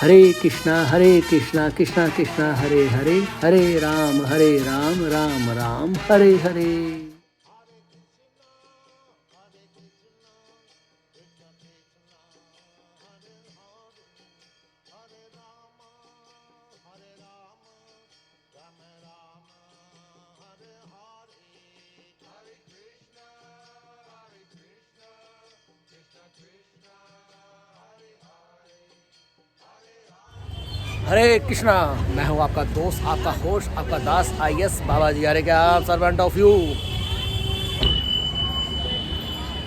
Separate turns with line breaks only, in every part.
हरे कृष्णा कृष्णा कृष्णा हरे हरे, हरे राम राम राम हरे हरे। हरे कृष्णा। मैं हूँ आपका दोस्त, आपका होस्ट, आपका दास IS बाबा जी। अरे क्या आप सर्वेंट ऑफ यू।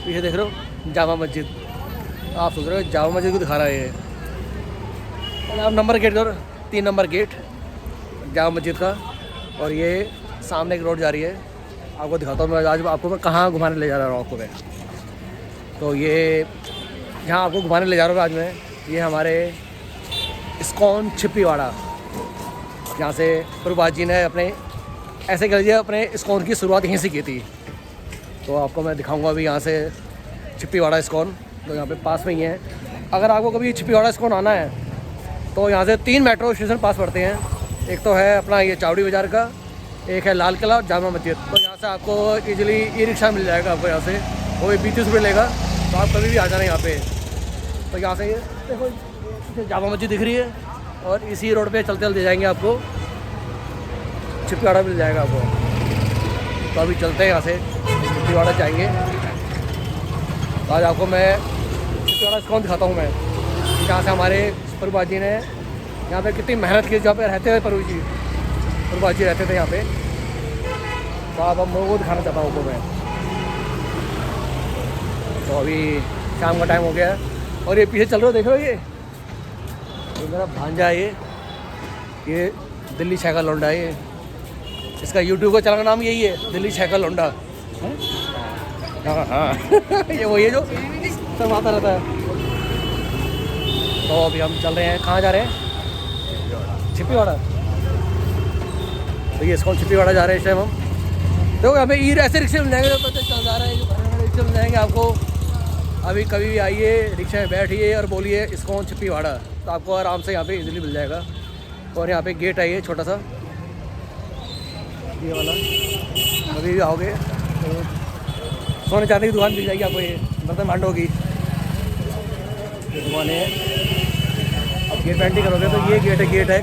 पीछे देख रहे हो जामा मस्जिद। आप सोच रहे हो जामा मस्जिद को दिखा रहा है ये। आप नंबर गेट कर 3 नंबर गेट जामा मस्जिद का। और ये सामने एक रोड जा रही है, आपको दिखाता हूँ मैं आज आपको मैं कहाँ घुमाने ले जा रहा हूँ आपको मैं। तो ये जहाँ आपको घुमाने ले जा रहा हूँ आज मैं, ये हमारे इस्कॉन छिप्पीवाड़ा, जहाँ से प्रभुपाद जी ने अपने ऐसे कह लीजिए अपने इस्कॉन की शुरुआत यहीं से की थी। तो आपको मैं दिखाऊंगा अभी यहाँ से छिप्पीवाड़ा इस्कॉन, तो यहाँ पे पास में ही है। अगर आपको कभी छिप्पीवाड़ा इस्कॉन आना है तो यहाँ से 3 मेट्रो स्टेशन पास पड़ते हैं। एक तो है अपना ये चावड़ी बाज़ार का, एक है लाल किला और जामा मस्जिद। तो यहाँ से आपको ईजिली ई-रिक्शा मिल जाएगा आपको यहाँ से, वो भी 20 रुपये लेगा। तो आप कभी भी आ जाना यहाँ पे। तो यहाँ से ये देखो जामा मस्जिद दिख रही है, और इसी रोड पे चलते चलते जाएंगे आपको छिप्पीवाड़ा मिल जाएगा आपको। तो अभी चलते हैं यहाँ से छिप्पीवाड़ा जाएंगे। तो आज आपको मैं छिप्पीवाड़ा इस्कॉन दिखाता हूँ मैं, जहाँ से हमारे प्रभुपाद जी ने यहाँ पे कितनी मेहनत की, जहाँ पे रहते हुए प्रभुपाद जी रहते थे यहाँ पे। तो अब हम लोगों को दिखाना चाहता हूँ आपको मैं। तो अभी शाम का टाइम हो गया है, और ये पीछे चल रहे हो देख रहे हो, ये मेरा भांजा है। ये दिल्ली छह का लौंडा है। ये इसका यूट्यूब का चैनल का नाम यही है, दिल्ली छह का लौंडा। हाँ ये वही है जो सब आता रहता है। तो अभी हम चल रहे हैं, कहाँ जा रहे हैं? छिप्पीवाड़ा। तो ये इस्कॉन छिप्पीवाड़ा जा रहे हैं इस टाइम हम। देखो हमें ऐसे रिक्शे मिल जाएंगे, तो चल जा रहे हैं रिक्शे मिल जाएंगे आपको। अभी कभी भी आइए, रिक्शा में बैठिए और बोलिए इस्कॉन छिप्पीवाड़ा, तो आपको आराम से यहाँ पे इजीली मिल जाएगा। और यहाँ पे गेट है ये छोटा सा, ये वाला। अभी भी आओगे तो सोने चांदी की दुकान मिल जाएगी आपको, ये बर्तन भांडों की दुकान है। अब गेट पेंटिंग करोगे तो ये गेट है।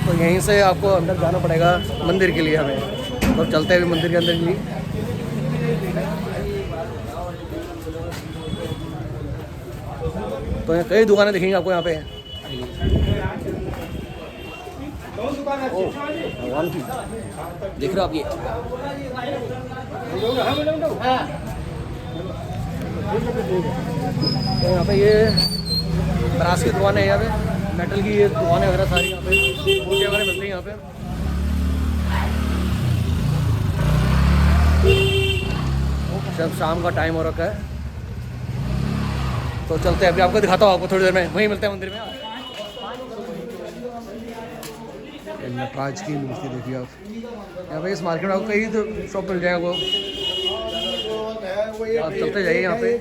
तो यहीं से आपको अंदर जाना पड़ेगा मंदिर के लिए हमें। तो चलते हैं मंदिर के अंदर जी। तो यहाँ कई दुकानें दिखेंगी आपको यहाँ पे। भगवान की देख रहे हो आप ये। तो यहाँ पे ये ब्रास की दुकानें हैं, यहाँ पे मेटल की ये दुकानें वगैरह सारी यहाँ पे मूर्ति वगैरह मिलती हैं यहाँ पे। सब शाम का टाइम हो रखा है, तो चलते हैं। अभी आपको दिखाता हूँ, आपको थोड़ी देर में वहीं मिलते हैं मंदिर में। नटराज की मूर्ति देखिए आप यहाँ पे। इस मार्केट में आपको कई तो शॉप मिल जाएगा वो। आप चलते जाइए, यहाँ पे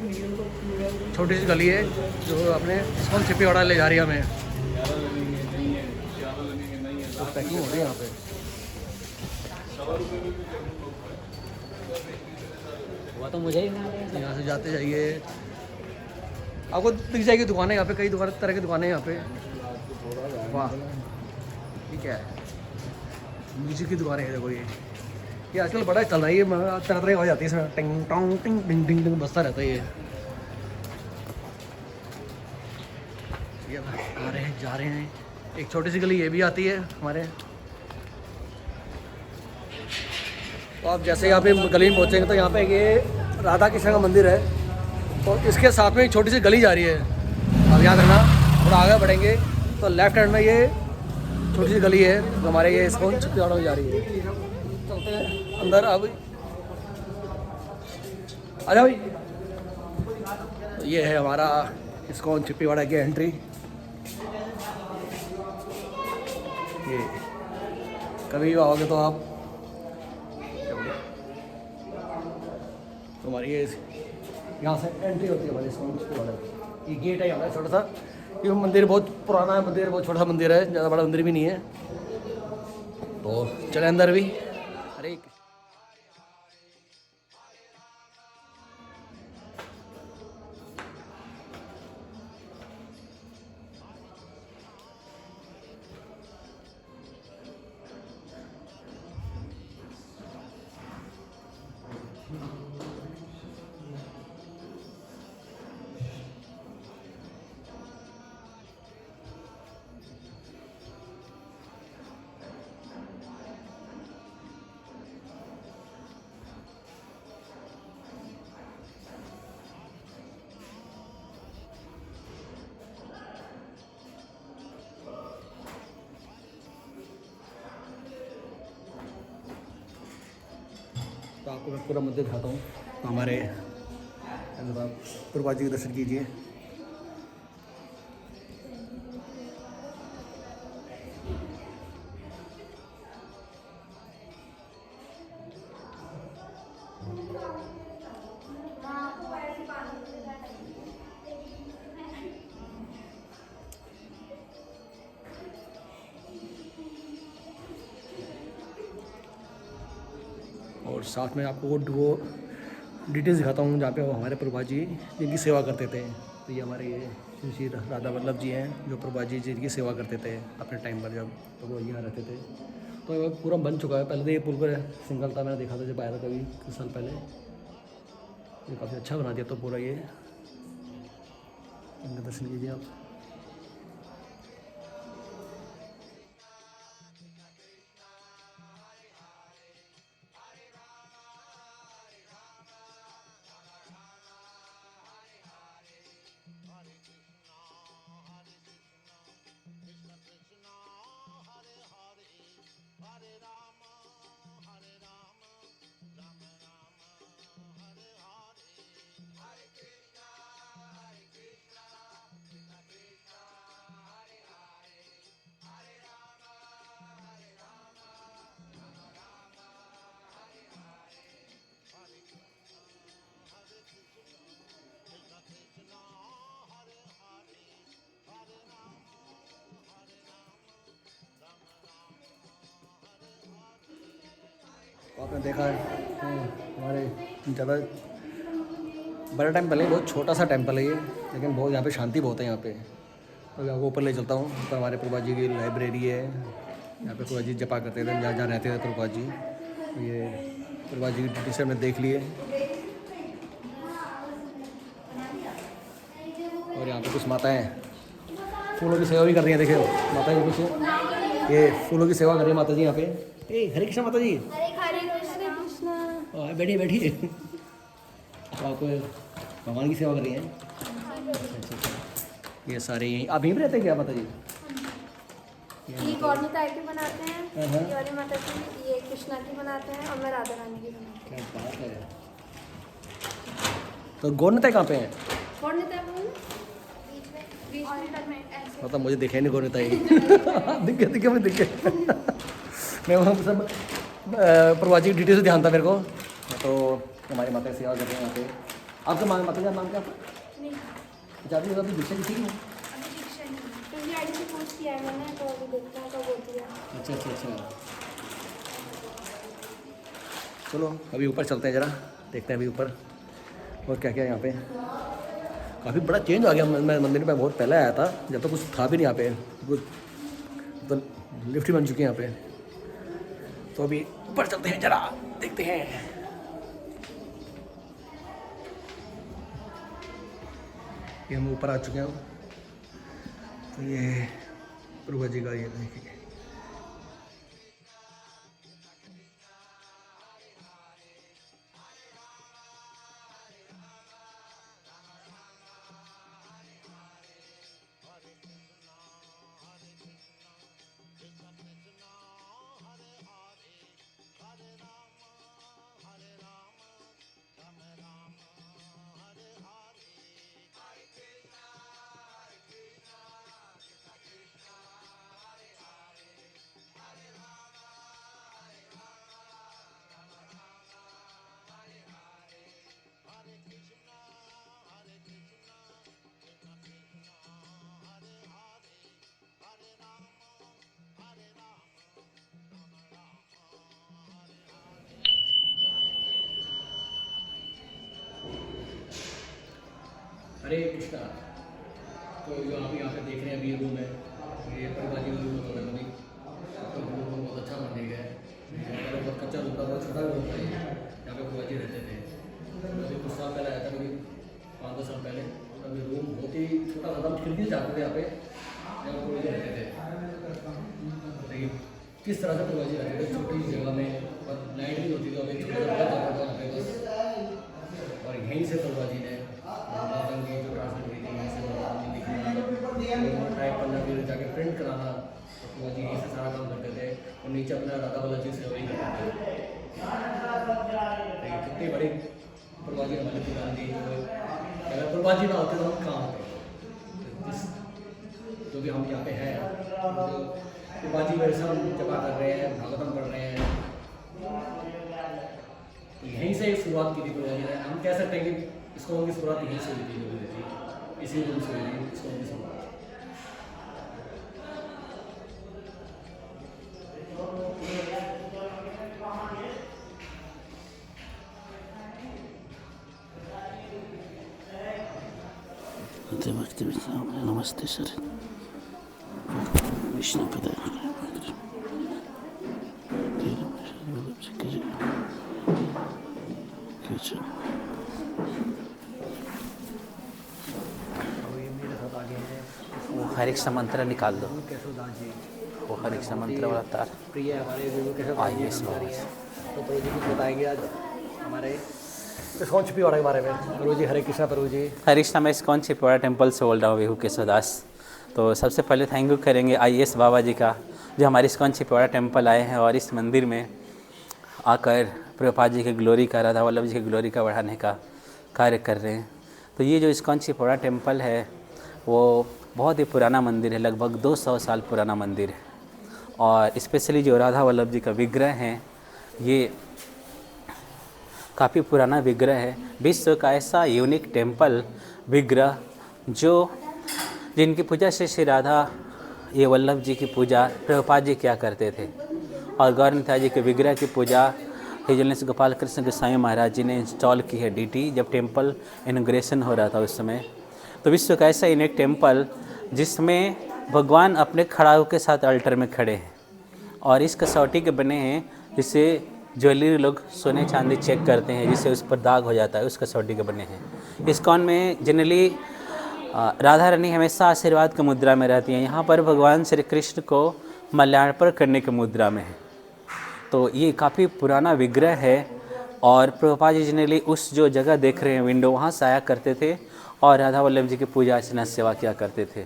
छोटी सी गली है जो अपने इस्कॉन छिप्पीवाड़ा ले जा रही है हमें। तो पैकिंग हो रही है यहाँ पे। वो तो मुझे ही यहाँ से जाते जाइए, आपको दिख जाएगी दुकानें यहाँ पे, कई तरह की दुकानें यहाँ पे। वाह ठीक है, म्यूजिक की दुकानें हैं देखो। ये आजकल बड़ा चल रहा है, ये तरह तरह की आवाज़ आती है इसमें, टिंग टोंग टिंग टिंग टिंग टिंग बजता रहता है ये आ रहे हैं जा रहे हैं। एक छोटी सी गली ये भी आती है हमारे। तो आप जैसे यहाँ पे गली में पहुँचेंगे तो यहाँ पे ये राधा कृष्ण का मंदिर है, और इसके साथ में एक छोटी सी गली जा रही है। अब याद रखना, थोड़ा आगे बढ़ेंगे तो लेफ्ट हैंड में ये छोटी सी गली है जो हमारे ये इस्कॉन छिप्पीवाड़ा में जा रही है। चलते हैं अंदर। अब आ जाओ भाई। ये है हमारा इस्कॉन छिप्पीवाड़ा की एंट्री। ये कभी भी आओगे तो आप तो हमारी ये यहाँ से एंट्री होती है हमारे स्कूल वाले। ये गेट है हमारा छोटा सा। ये मंदिर बहुत पुराना है, मंदिर बहुत छोटा मंदिर है, ज़्यादा बड़ा मंदिर भी नहीं है। तो चले अंदर भी। अरे तो आपको मैं पूरा मंदिर दिखाता हूँ। तो हमारे पूर्वा जी के दर्शन कीजिए। और साथ में आपको वो डिटेल्स दिखाता हूँ जहाँ पे वो हमारे प्रभा जी जिनकी सेवा करते थे। तो ये हमारे ये श्री राधा वल्लभ जी हैं जो प्रभा जी जिनकी सेवा करते थे अपने टाइम पर, जब तो वो यहाँ रहते थे। तो ये पूरा बन चुका है। पहले तो ये पुल पर सिंगल था, मैंने देखा था जब आया था कभी कुछ साल पहले। ये काफ़ी अच्छा बना दिया तो पूरा ये। इनका दर्शन कीजिए आप। तो आपने देखा है हमारे ज़्यादा बड़ा टेम्पल है, बहुत छोटा सा टेम्पल है ये, लेकिन बहुत यहाँ पे शांति बहुत है यहाँ पे। तो आपको ऊपर ले चलता हूँ। ऊपर हमारे प्रभा जी की लाइब्रेरी है। यहाँ पे प्रभा जी जपा करते थे, जहाँ जहाँ रहते थे प्रभा जी। ये प्रभा जी की डिटेल्स हमने देख लिए। और यहाँ पे कुछ माताएँ फूलों की सेवा भी कर रही हैं। देखिए माता जी कुछ ये फूलों की सेवा कर रही है माता जी यहाँ पे। ए हरे कृष्णा माता जी। बैठिए बैठिए। आप भगवान की सेवा कर रही हैं। अच्छा। ये सारे यहीं आप यहीं पर रहते हैं क्या माता जी?
ये गौरनीताई के बनाते हैं, ये वाली माता जी, ये कृष्णा की बनाते हैं और मैं राधा रानी की बनाती हूँ।
क्या बात है। तो गौरनीताई कहाँ पे है?
गौरनीताई बीच में ऐसे।
मतलब मुझे दिखे नहीं गौरनीताई। दिख गया मुझे दिख गया। मैं वहाँ सब प्रभा जी की डिटेल्स ध्यान था मेरे को। तो हमारी माता की सेवा कर रहे हैं यहाँ पे। आपका माता का नाम क्या था? जाती अभी दीक्षा की थी ना? अच्छा अच्छा अच्छा। चलो अभी ऊपर चलते हैं ज़रा, देखते हैं अभी ऊपर और क्या क्या है यहाँ पे। काफ़ी बड़ा चेंज आ गया। मैं मंदिर में बहुत पहले आया था जब तो कुछ था भी नहीं यहाँ पे। तो लिफ्ट ही बन चुकी है यहाँ पे। तो अभी ऊपर चलते हैं ज़रा, देखते हैं। ये हम ऊपर आ चुके हैं। तो ये प्रभा जी का ये देखिए। हरे कृष्णा। तो जो आप यहाँ पे देख रहे हैं अभी ये रूम है, ये परिवाजी का रूम होता है अभी, तो रूम बहुत अच्छा बन गया है। बहुत कच्चा रूम था, बहुत छोटा रूम था, यहाँ पे परिवाजी रहते थे। अभी कुछ साल पहले आया था, कभी 5-10 साल पहले। अभी रूम बहुत ही छोटा था, हम खिड़की से जाते थे यहाँ पे, यहाँ परिवाजी रहते थे। लेकिन किस तरह से परिवाजी रहते थे छोटी जगह में, और लाइट भी होती थी, अभी छोटा सा बहुत आता था यहाँ पे बस। और यहीं से परिवाजी ने मातंग की जो ट्रांसलेट हुई थी, यहीं से टाइप करना, फिर जाके प्रिंट कराना, तो परिवाजी यहीं से सारा काम करते थे। और नीचे अपना राधा बालाजी से वही करते थे। लेकिन कितनी बड़ी परिवाजी हमारे दुकान दी, अगर परिवाजी ना होते तो हम कहाँ होते। जो भी हम यहाँ पे हैं, परिवाजी मेरे से हम जमा कर रहे हैं, भागवतम पढ़ रहे हैं, तो यहीं से शुरुआत की थी परिवाजी ने। हम कह सकते हैं कि इसको उनकी शुरुआत यहीं से हुई थी, इसी रूम से हुई थी इसको उनकी शुरुआत।
नमस्ते सर, विष्णु पदा वो हर एक मंत्र निकाल दो, वो हर एक मंत्र वाला तार
प्रिय हमारे गुरु के साथ
आइए इस बार।
तो प्रभु जी कुछ बताएंगे आज हमारे इस्कॉन छिंदवाड़ा के बारे में। प्रभु जी हरे कृष्णा। प्रभु जी
हरे कृष्णा, मैं इस्कॉन छिंदवाड़ा टेम्पल से बोल रहा हूँ, वेहू केशवदास। तो सबसे पहले थैंक यू करेंगे IAS बाबा जी का, जो हमारे इस्कॉन छिंदवाड़ा टेम्पल आए हैं और इस मंदिर में आकर प्रभुपाद जी की ग्लोरी का, राधा वल्लभ जी की ग्लोरी का बढ़ाने का कार्य कर रहे हैं। तो ये जो इस्कॉन छिंदवाड़ा टेम्पल है वो बहुत ही पुराना मंदिर है, लगभग 200 साल पुराना मंदिर है। और स्पेशली जो राधा वल्लभ जी का विग्रह है, ये काफ़ी पुराना विग्रह है, विश्व का ऐसा यूनिक टेम्पल विग्रह जिनकी पूजा से श्री राधा ये वल्लभ जी की पूजा प्रभुपाद जी क्या करते थे। और गौर निताई जी के विग्रह की पूजा हिजलनेस गोपाल कृष्ण गोस्वामी महाराज जी ने इंस्टॉल की है DT, जब टेम्पल इनॉग्रेशन हो रहा था उस समय। तो विश्व का ऐसा यूनिक टेम्पल जिसमें भगवान अपने खड़ाऊ के साथ अल्टर में खड़े हैं और इस कसौटी के बने हैं, जिसे ज्वेलरी लोग सोने चांदी चेक करते हैं, जिससे उस पर दाग हो जाता है, उस कसौटी के बने हैं। इस्कॉन में जनरली राधा रानी हमेशा आशीर्वाद की मुद्रा में रहती हैं, यहाँ पर भगवान श्री कृष्ण को मल्यार्पण करने की मुद्रा में है। तो ये काफ़ी पुराना विग्रह है और प्रभुपाद जी जनरली उस जो जगह देख रहे हैं विंडो, वहाँ से आया करते थे और राधा वल्लभ जी की पूजा अर्चना सेवा किया करते थे।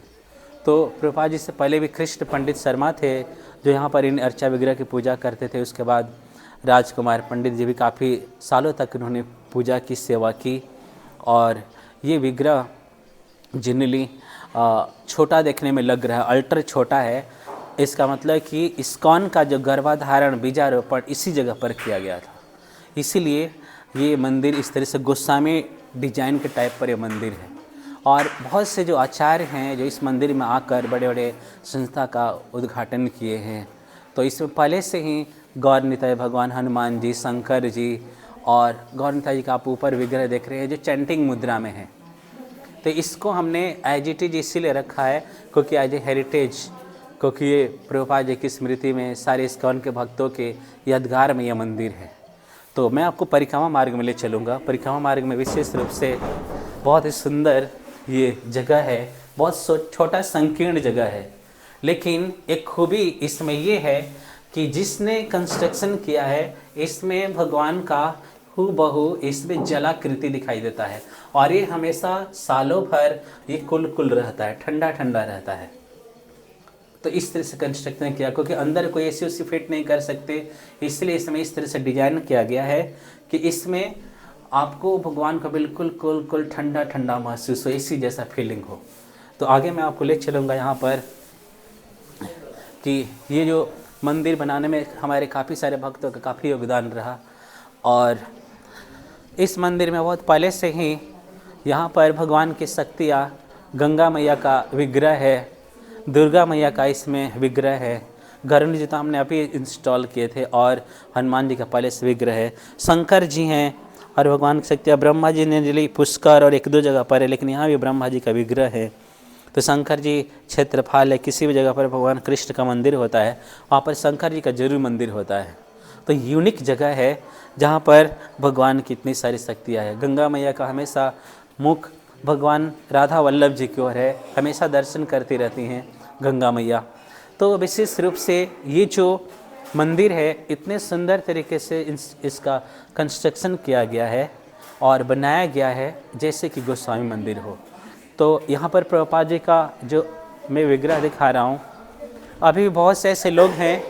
तो प्रभुपाद जी से पहले भी कृष्ण पंडित शर्मा थे जो यहाँ पर इन अर्चा विग्रह की पूजा करते थे। उसके बाद राजकुमार पंडित जी भी काफ़ी सालों तक उन्होंने पूजा की, सेवा की। और ये विग्रह जनरली छोटा देखने में लग रहा है, अल्टर छोटा है। इसका मतलब कि इस्कॉन का जो गर्भाधारण बीजारोपण इसी जगह पर किया गया था, इसीलिए ये मंदिर इस तरह से गोस्वामी डिजाइन के टाइप पर ये मंदिर है। और बहुत से जो आचार्य हैं जो इस मंदिर में आकर बड़े बड़े संस्था का उद्घाटन किए हैं। तो इसमें पहले से ही गौर निताई भगवान हनुमान जी, शंकर जी और गौर निताई जी का आप ऊपर विग्रह देख रहे हैं जो चैंटिंग मुद्रा में है। तो इसको हमने एज इट इज इसीलिए रखा है क्योंकि एज ए हेरिटेज, क्योंकि ये प्रभुपाद जी की स्मृति में सारे इस्कॉन के भक्तों के यादगार में यह मंदिर है। तो मैं आपको परिक्रमा मार्ग में ले चलूँगा। परिक्रमा मार्ग में विशेष रूप से बहुत ही सुंदर ये जगह है, बहुत छोटा संकीर्ण जगह है, लेकिन एक खूबी इसमें ये है कि जिसने कंस्ट्रक्शन किया है इसमें भगवान का हूबहू इसमें जलाकृति दिखाई देता है और ये हमेशा सालों भर ये कुल रहता है, ठंडा ठंडा रहता है। तो इस तरह से कंस्ट्रक्शन किया क्योंकि अंदर कोई एसी उसी फिट नहीं कर सकते, इसलिए इसमें इस तरह से डिजाइन किया गया है कि इसमें आपको भगवान का बिल्कुल कुल ठंडा ठंडा महसूस हो, एसी जैसा फीलिंग हो। तो आगे मैं आपको ले चलूँगा यहाँ पर कि ये जो मंदिर बनाने में हमारे काफ़ी सारे भक्तों का काफ़ी योगदान रहा। और इस मंदिर में बहुत पहले से ही यहाँ पर भगवान की शक्तियाँ, गंगा मैया का विग्रह है, दुर्गा मैया का इसमें विग्रह है, गरुड़ जी तो हमने अभी इंस्टॉल किए थे और हनुमान जी का पहले से विग्रह है, शंकर जी हैं और भगवान की शक्तियाँ ब्रह्मा जी ने ली पुष्कर और 1-2 जगह पर है, लेकिन यहाँ भी ब्रह्मा जी का विग्रह है। तो शंकर जी क्षेत्रफल है, किसी भी जगह पर भगवान कृष्ण का मंदिर होता है वहाँ पर शंकर जी का जरूर मंदिर होता है। तो यूनिक जगह है जहाँ पर भगवान की इतनी सारी शक्तियाँ हैं। गंगा मैया का हमेशा मुख भगवान राधा वल्लभ जी की ओर है, हमेशा दर्शन करती रहती हैं गंगा मैया। तो विशेष रूप से ये जो मंदिर है इतने सुंदर तरीके से इसका कंस्ट्रक्शन किया गया है और बनाया गया है जैसे कि गोस्वामी मंदिर हो। तो यहाँ पर प्रभुपाद जी का जो मैं विग्रह दिखा रहा हूँ, अभी भी बहुत से ऐसे लोग हैं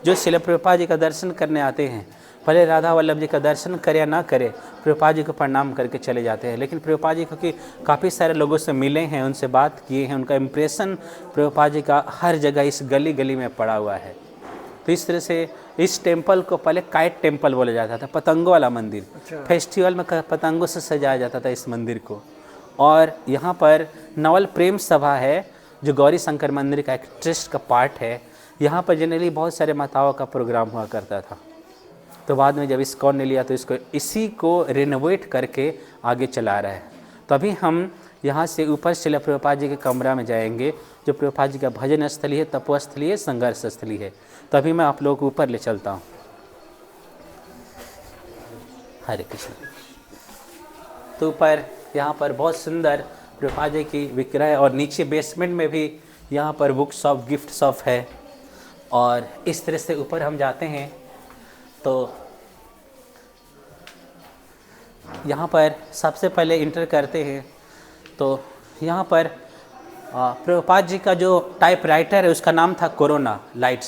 जो श्रील प्रभुपाद जी का दर्शन करने आते हैं, भले राधा वल्लभ जी का दर्शन करे या ना करे, प्रभुपाद जी को प्रणाम करके चले जाते हैं। लेकिन प्रभुपाद जी क्योंकि काफ़ी सारे लोगों से मिले हैं, उनसे बात किए हैं, उनका इम्प्रेशन प्रभुपाद जी का हर जगह इस गली गली में पड़ा हुआ है। तो इस तरह से इस टेम्पल को पहले काइट टेम्पल बोला जाता था, पतंगों वाला मंदिर। फेस्टिवल में पतंगों से सजाया जाता था इस मंदिर को। और यहाँ पर नवल प्रेम सभा है जो गौरी शंकर मंदिर का एक ट्रस्ट का पार्ट है। यहाँ पर जनरली बहुत सारे माताओं का प्रोग्राम हुआ करता था। तो बाद में जब इस्कॉन ने लिया तो इसी को रिनोवेट करके आगे चला रहा है। तो अभी हम यहाँ से ऊपर श्रील प्रभुपाद जी के कमरा में जाएंगे जो प्रभुपाद जी का भजन स्थली है, तपोस्थली है, संघर्ष स्थली है। तो अभी मैं आप लोगों को ऊपर ले चलता हूँ। हरे कृष्ण। तो ऊपर यहाँ पर बहुत सुंदर प्रभुपाद जी की विग्रह और नीचे बेसमेंट में भी यहाँ पर बुक शॉप, गिफ्ट शॉप है। और इस तरह से ऊपर हम जाते हैं तो यहाँ पर सबसे पहले इंटर करते हैं तो यहाँ पर प्रभुपाद जी का जो टाइपराइटर है उसका नाम था कोरोना। लाइट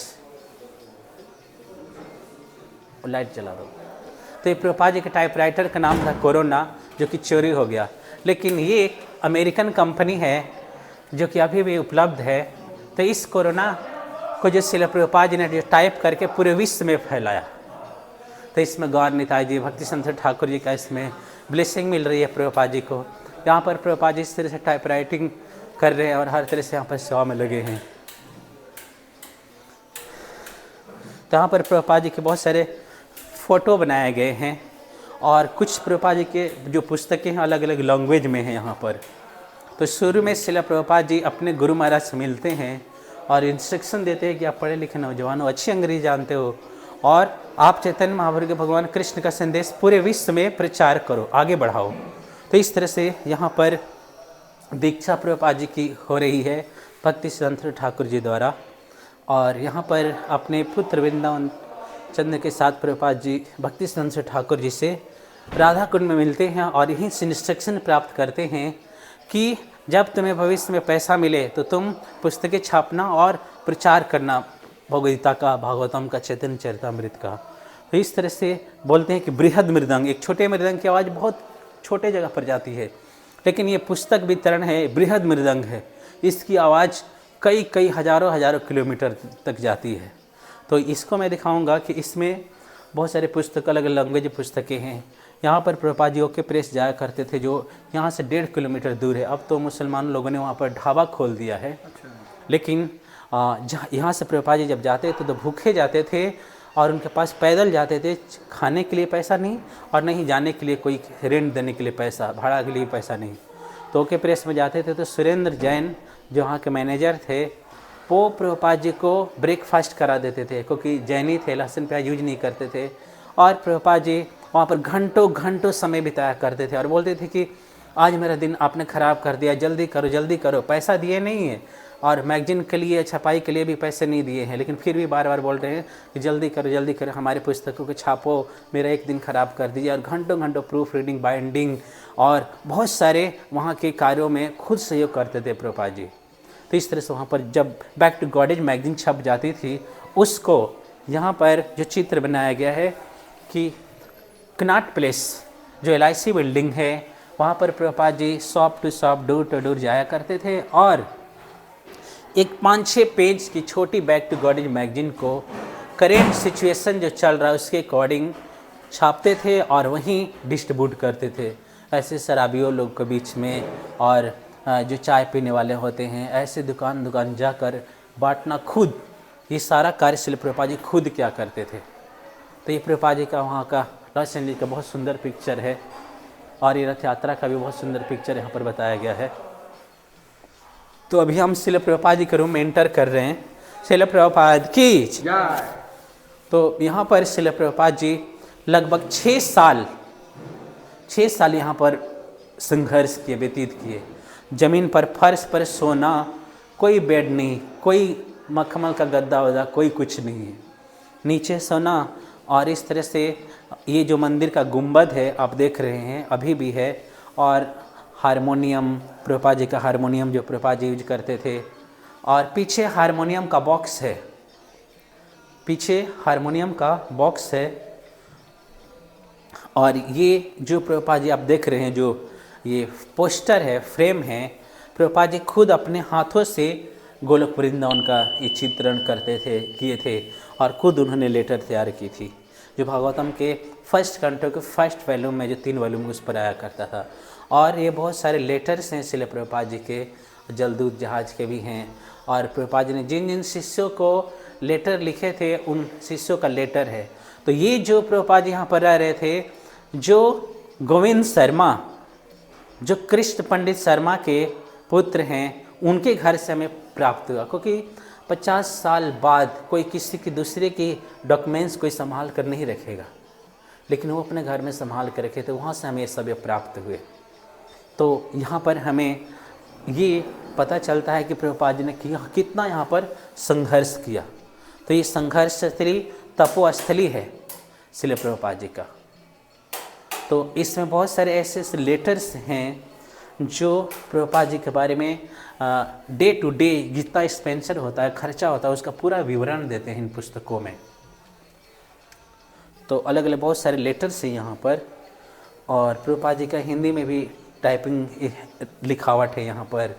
जला दो। तो ये प्रभुपाद जी के टाइपराइटर का नाम था कोरोना, जो कि चोरी हो गया। लेकिन ये एक अमेरिकन कंपनी है जो कि अभी भी उपलब्ध है। तो इस कोरोना को जो श्रील प्रभुपाद जी ने जो टाइप करके पूरे विश्व में फैलाया। तो इसमें गौर निताई जी, भक्ति संत ठाकुर जी का इसमें ब्लेसिंग मिल रही है प्रभुपाद जी को। यहाँ पर प्रभुपाद जी इस तरह से टाइप राइटिंग कर रहे हैं और हर तरह से यहाँ पर सेवा में लगे हैं। तो यहाँ पर प्रभुपाद जी के बहुत सारे फ़ोटो बनाए गए हैं और कुछ प्रभुपाद जी के जो पुस्तकें हैं अलग अलग लैंग्वेज में हैं यहाँ पर। तो शुरू में श्रील प्रभुपाद जी अपने गुरु महाराज से मिलते हैं और इंस्ट्रक्शन देते हैं कि आप पढ़े लिखे नौजवान हो, अच्छी अंग्रेजी जानते हो और आप चैतन्य महाप्रभु के भगवान कृष्ण का संदेश पूरे विश्व में प्रचार करो, आगे बढ़ाओ। तो इस तरह से यहाँ पर दीक्षा प्रभुपाद जी की हो रही है भक्ति संत ठाकुर जी द्वारा। और यहाँ पर अपने पुत्र वृंदावन चंद्र के साथ प्रभुपाद जी भक्ति संत ठाकुर जी से राधा कुंड में मिलते हैं और यहीं से इंस्ट्रक्शन प्राप्त करते हैं कि जब तुम्हें भविष्य में पैसा मिले तो तुम पुस्तकें छापना और प्रचार करना भगवद्गीता का, भागवतम का, चैतन्य चरितामृत का। तो इस तरह से बोलते हैं कि बृहद मृदंग, एक छोटे मृदंग की आवाज़ बहुत छोटे जगह पर जाती है, लेकिन ये पुस्तक वितरण है, बृहद मृदंग है, इसकी आवाज़ कई हजारों किलोमीटर तक जाती है। तो इसको मैं दिखाऊंगा कि इसमें बहुत सारे पुस्तक, अलग अलग लैंग्वेज पुस्तकें हैं। यहाँ पर प्रभुपाद जी ओके प्रेस जाया करते थे जो यहाँ से 1.5 किलोमीटर दूर है। अब तो मुसलमान लोगों ने वहाँ पर ढाबा खोल दिया है। लेकिन जहाँ यहाँ से प्रभुपाद जी जब जाते थे तो भूखे जाते थे और उनके पास पैदल जाते थे, खाने के लिए पैसा नहीं और नहीं जाने के लिए कोई रेंट देने के लिए पैसा, भाड़ा के लिए पैसा नहीं। तो ओके प्रेस में जाते थे तो सुरेंद्र जैन जो वहाँ के मैनेजर थे वो प्रभुपाद जी को ब्रेकफास्ट करा देते थे, क्योंकि जैनी थे, लहसुन प्याज यूज नहीं करते थे। और प्रभुपाद जी वहाँ पर घंटों समय बिताया करते थे और बोलते थे कि आज मेरा दिन आपने ख़राब कर दिया, जल्दी करो। पैसा दिए नहीं है और मैगजीन के लिए, छपाई के लिए भी पैसे नहीं दिए हैं, लेकिन फिर भी बार बार बोल रहे हैं कि जल्दी करो, हमारे पुस्तकों को छापो, मेरा एक दिन ख़राब कर दीजिए। और घंटों प्रूफ रीडिंग, बाइंडिंग और बहुत सारे वहाँ के कार्यों में खुद सहयोग करते थे प्रभुपाद जी। तो इस तरह से वहाँ पर जब बैक टू गॉडेज मैगजीन छप जाती थी, उसको यहाँ पर जो चित्र बनाया गया है कि कनॉट प्लेस जो LIC बिल्डिंग है, वहाँ पर Prabhupada ji shop to shop, door to door जाया करते थे और एक 5-6 पेज की छोटी बैक टू गॉडेज मैगजीन को करेंट सिचुएशन जो चल रहा है उसके अकॉर्डिंग छापते थे और वहीं डिस्ट्रीब्यूट करते थे। ऐसे शराबियों लोग के बीच में और जो चाय पीने वाले होते हैं, ऐसे दुकान जाकर बांटना, खुद ये सारा कार्य श्रील प्रभुपाद जी खुद क्या करते थे। तो ये प्रभुपाद जी का वहाँ का लॉस एंजलिस का बहुत सुंदर पिक्चर है और ये रथ यात्रा का भी बहुत सुंदर पिक्चर यहाँ पर बताया गया है। तो अभी हम शिल प्रभुपाद जी के रूम में एंटर कर रहे हैं। शिल प्रभुपाद की जय। तो यहाँ पर शिल प्रभुपाद जी लगभग 6 साल यहाँ पर संघर्ष किए, व्यतीत किए। जमीन पर फर्श पर सोना, कोई बेड नहीं, कोई मखमल का गद्दा वद्दा, कोई कुछ नहीं है, नीचे सोना। और इस तरह से ये जो मंदिर का गुंबद है आप देख रहे हैं अभी भी है। और हारमोनियम, प्रभुपाद जी का हारमोनियम जो प्रभुपाद जी यूज करते थे। और पीछे हारमोनियम का बॉक्स है, पीछे हारमोनियम का बॉक्स है। और ये जो प्रभुपाद जी आप देख रहे हैं, जो ये पोस्टर है, फ्रेम है, प्रभुपाद जी खुद अपने हाथों से गोलोक वृंदावन का ये चित्रण करते थे, किए थे। और खुद उन्होंने लेटर तैयार की थी जो भागवतम के फर्स्ट कंटो के फर्स्ट वॉल्यूम में, जो 3 वॉल्यूम उस पर आया करता था। और ये बहुत सारे लेटर्स हैं शिल प्रभुपाद जी के, जलदूत जहाज के भी हैं। और प्रभुपाद जी ने जिन जिन शिष्यों को लेटर लिखे थे उन शिष्यों का लेटर है। तो ये जो प्रभुपाद जी यहाँ पर रह रहे थे, जो गोविंद शर्मा, जो कृष्ण पंडित शर्मा के पुत्र हैं, उनके घर से हमें प्राप्त हुआ। क्योंकि 50 साल बाद कोई किसी की दूसरे की डॉक्यूमेंट्स कोई संभाल कर नहीं रखेगा, लेकिन वो अपने घर में संभाल कर रखे थे, वहाँ से हमें सब ये प्राप्त हुए। तो यहाँ पर हमें ये पता चलता है कि प्रभुपाद जी ने कितना यहाँ पर संघर्ष किया। तो ये संघर्ष स्थली, तपोस्थली है शिल प्रभुपाद जी का। तो इसमें बहुत सारे ऐसे लेटर्स हैं जो प्रभुपाद जी के बारे में डे टू डे जितना एक्सपेंसर होता है, खर्चा होता है, उसका पूरा विवरण देते हैं इन पुस्तकों में। तो अलग अलग बहुत सारे लेटर्स हैं यहाँ पर। और प्रभुपाद जी का हिंदी में भी टाइपिंग लिखावट है यहाँ पर,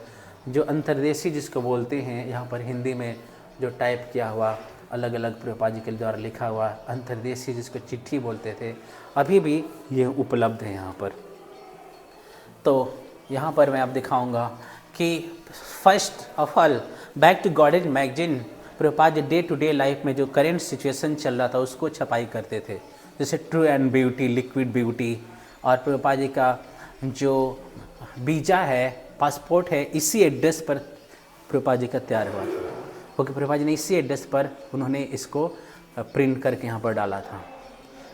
जो अंतर्देशी जिसको बोलते हैं, यहाँ पर हिंदी में जो टाइप किया हुआ अलग अलग प्रभुपाद जी के द्वारा लिखा हुआ अंतर्देशी, जिसको चिट्ठी बोलते थे, अभी भी ये उपलब्ध है यहाँ पर। तो यहाँ पर मैं आप दिखाऊंगा कि first of all back to Godhead magazine, Prabhupada ji day to day life में जो करेंट सिचुएशन चल रहा था उसको छपाई करते थे, जैसे true and beauty, liquid beauty. और प्रभुपाद जी का जो वीज़ा है, पासपोर्ट है, इसी एड्रेस पर प्रभुपाद जी का तैयार हुआ था, क्योंकि प्रभुपाद जी ने इसी एड्रेस पर उन्होंने इसको प्रिंट करके यहाँ पर डाला था।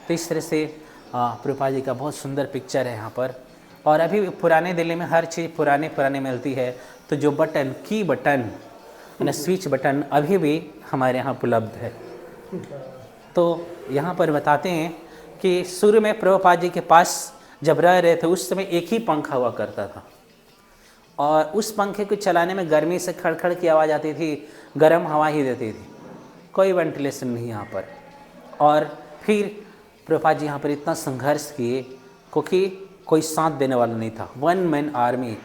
तो इस तरह से प्रभुपाद जी का बहुत सुंदर पिक्चर है यहाँ पर। और अभी पुराने दिल्ली में हर चीज़ पुराने मिलती है। तो जो बटन, की बटन यानी स्विच बटन अभी भी हमारे यहाँ उपलब्ध है। तो यहाँ पर बताते हैं कि शुरू में प्रभुपाद जी के पास जब रह रहे थे उस समय एक ही पंखा हुआ करता था, और उस पंखे को चलाने में गर्मी से खड़खड़ की आवाज़ आती थी, गर्म हवा ही देती थी, कोई वेंटिलेशन नहीं यहाँ पर। और फिर प्रभुपाद जी यहाँ पर इतना संघर्ष किए क्योंकि कोई साथ देने वाला नहीं था, 1 मैन आर्मी।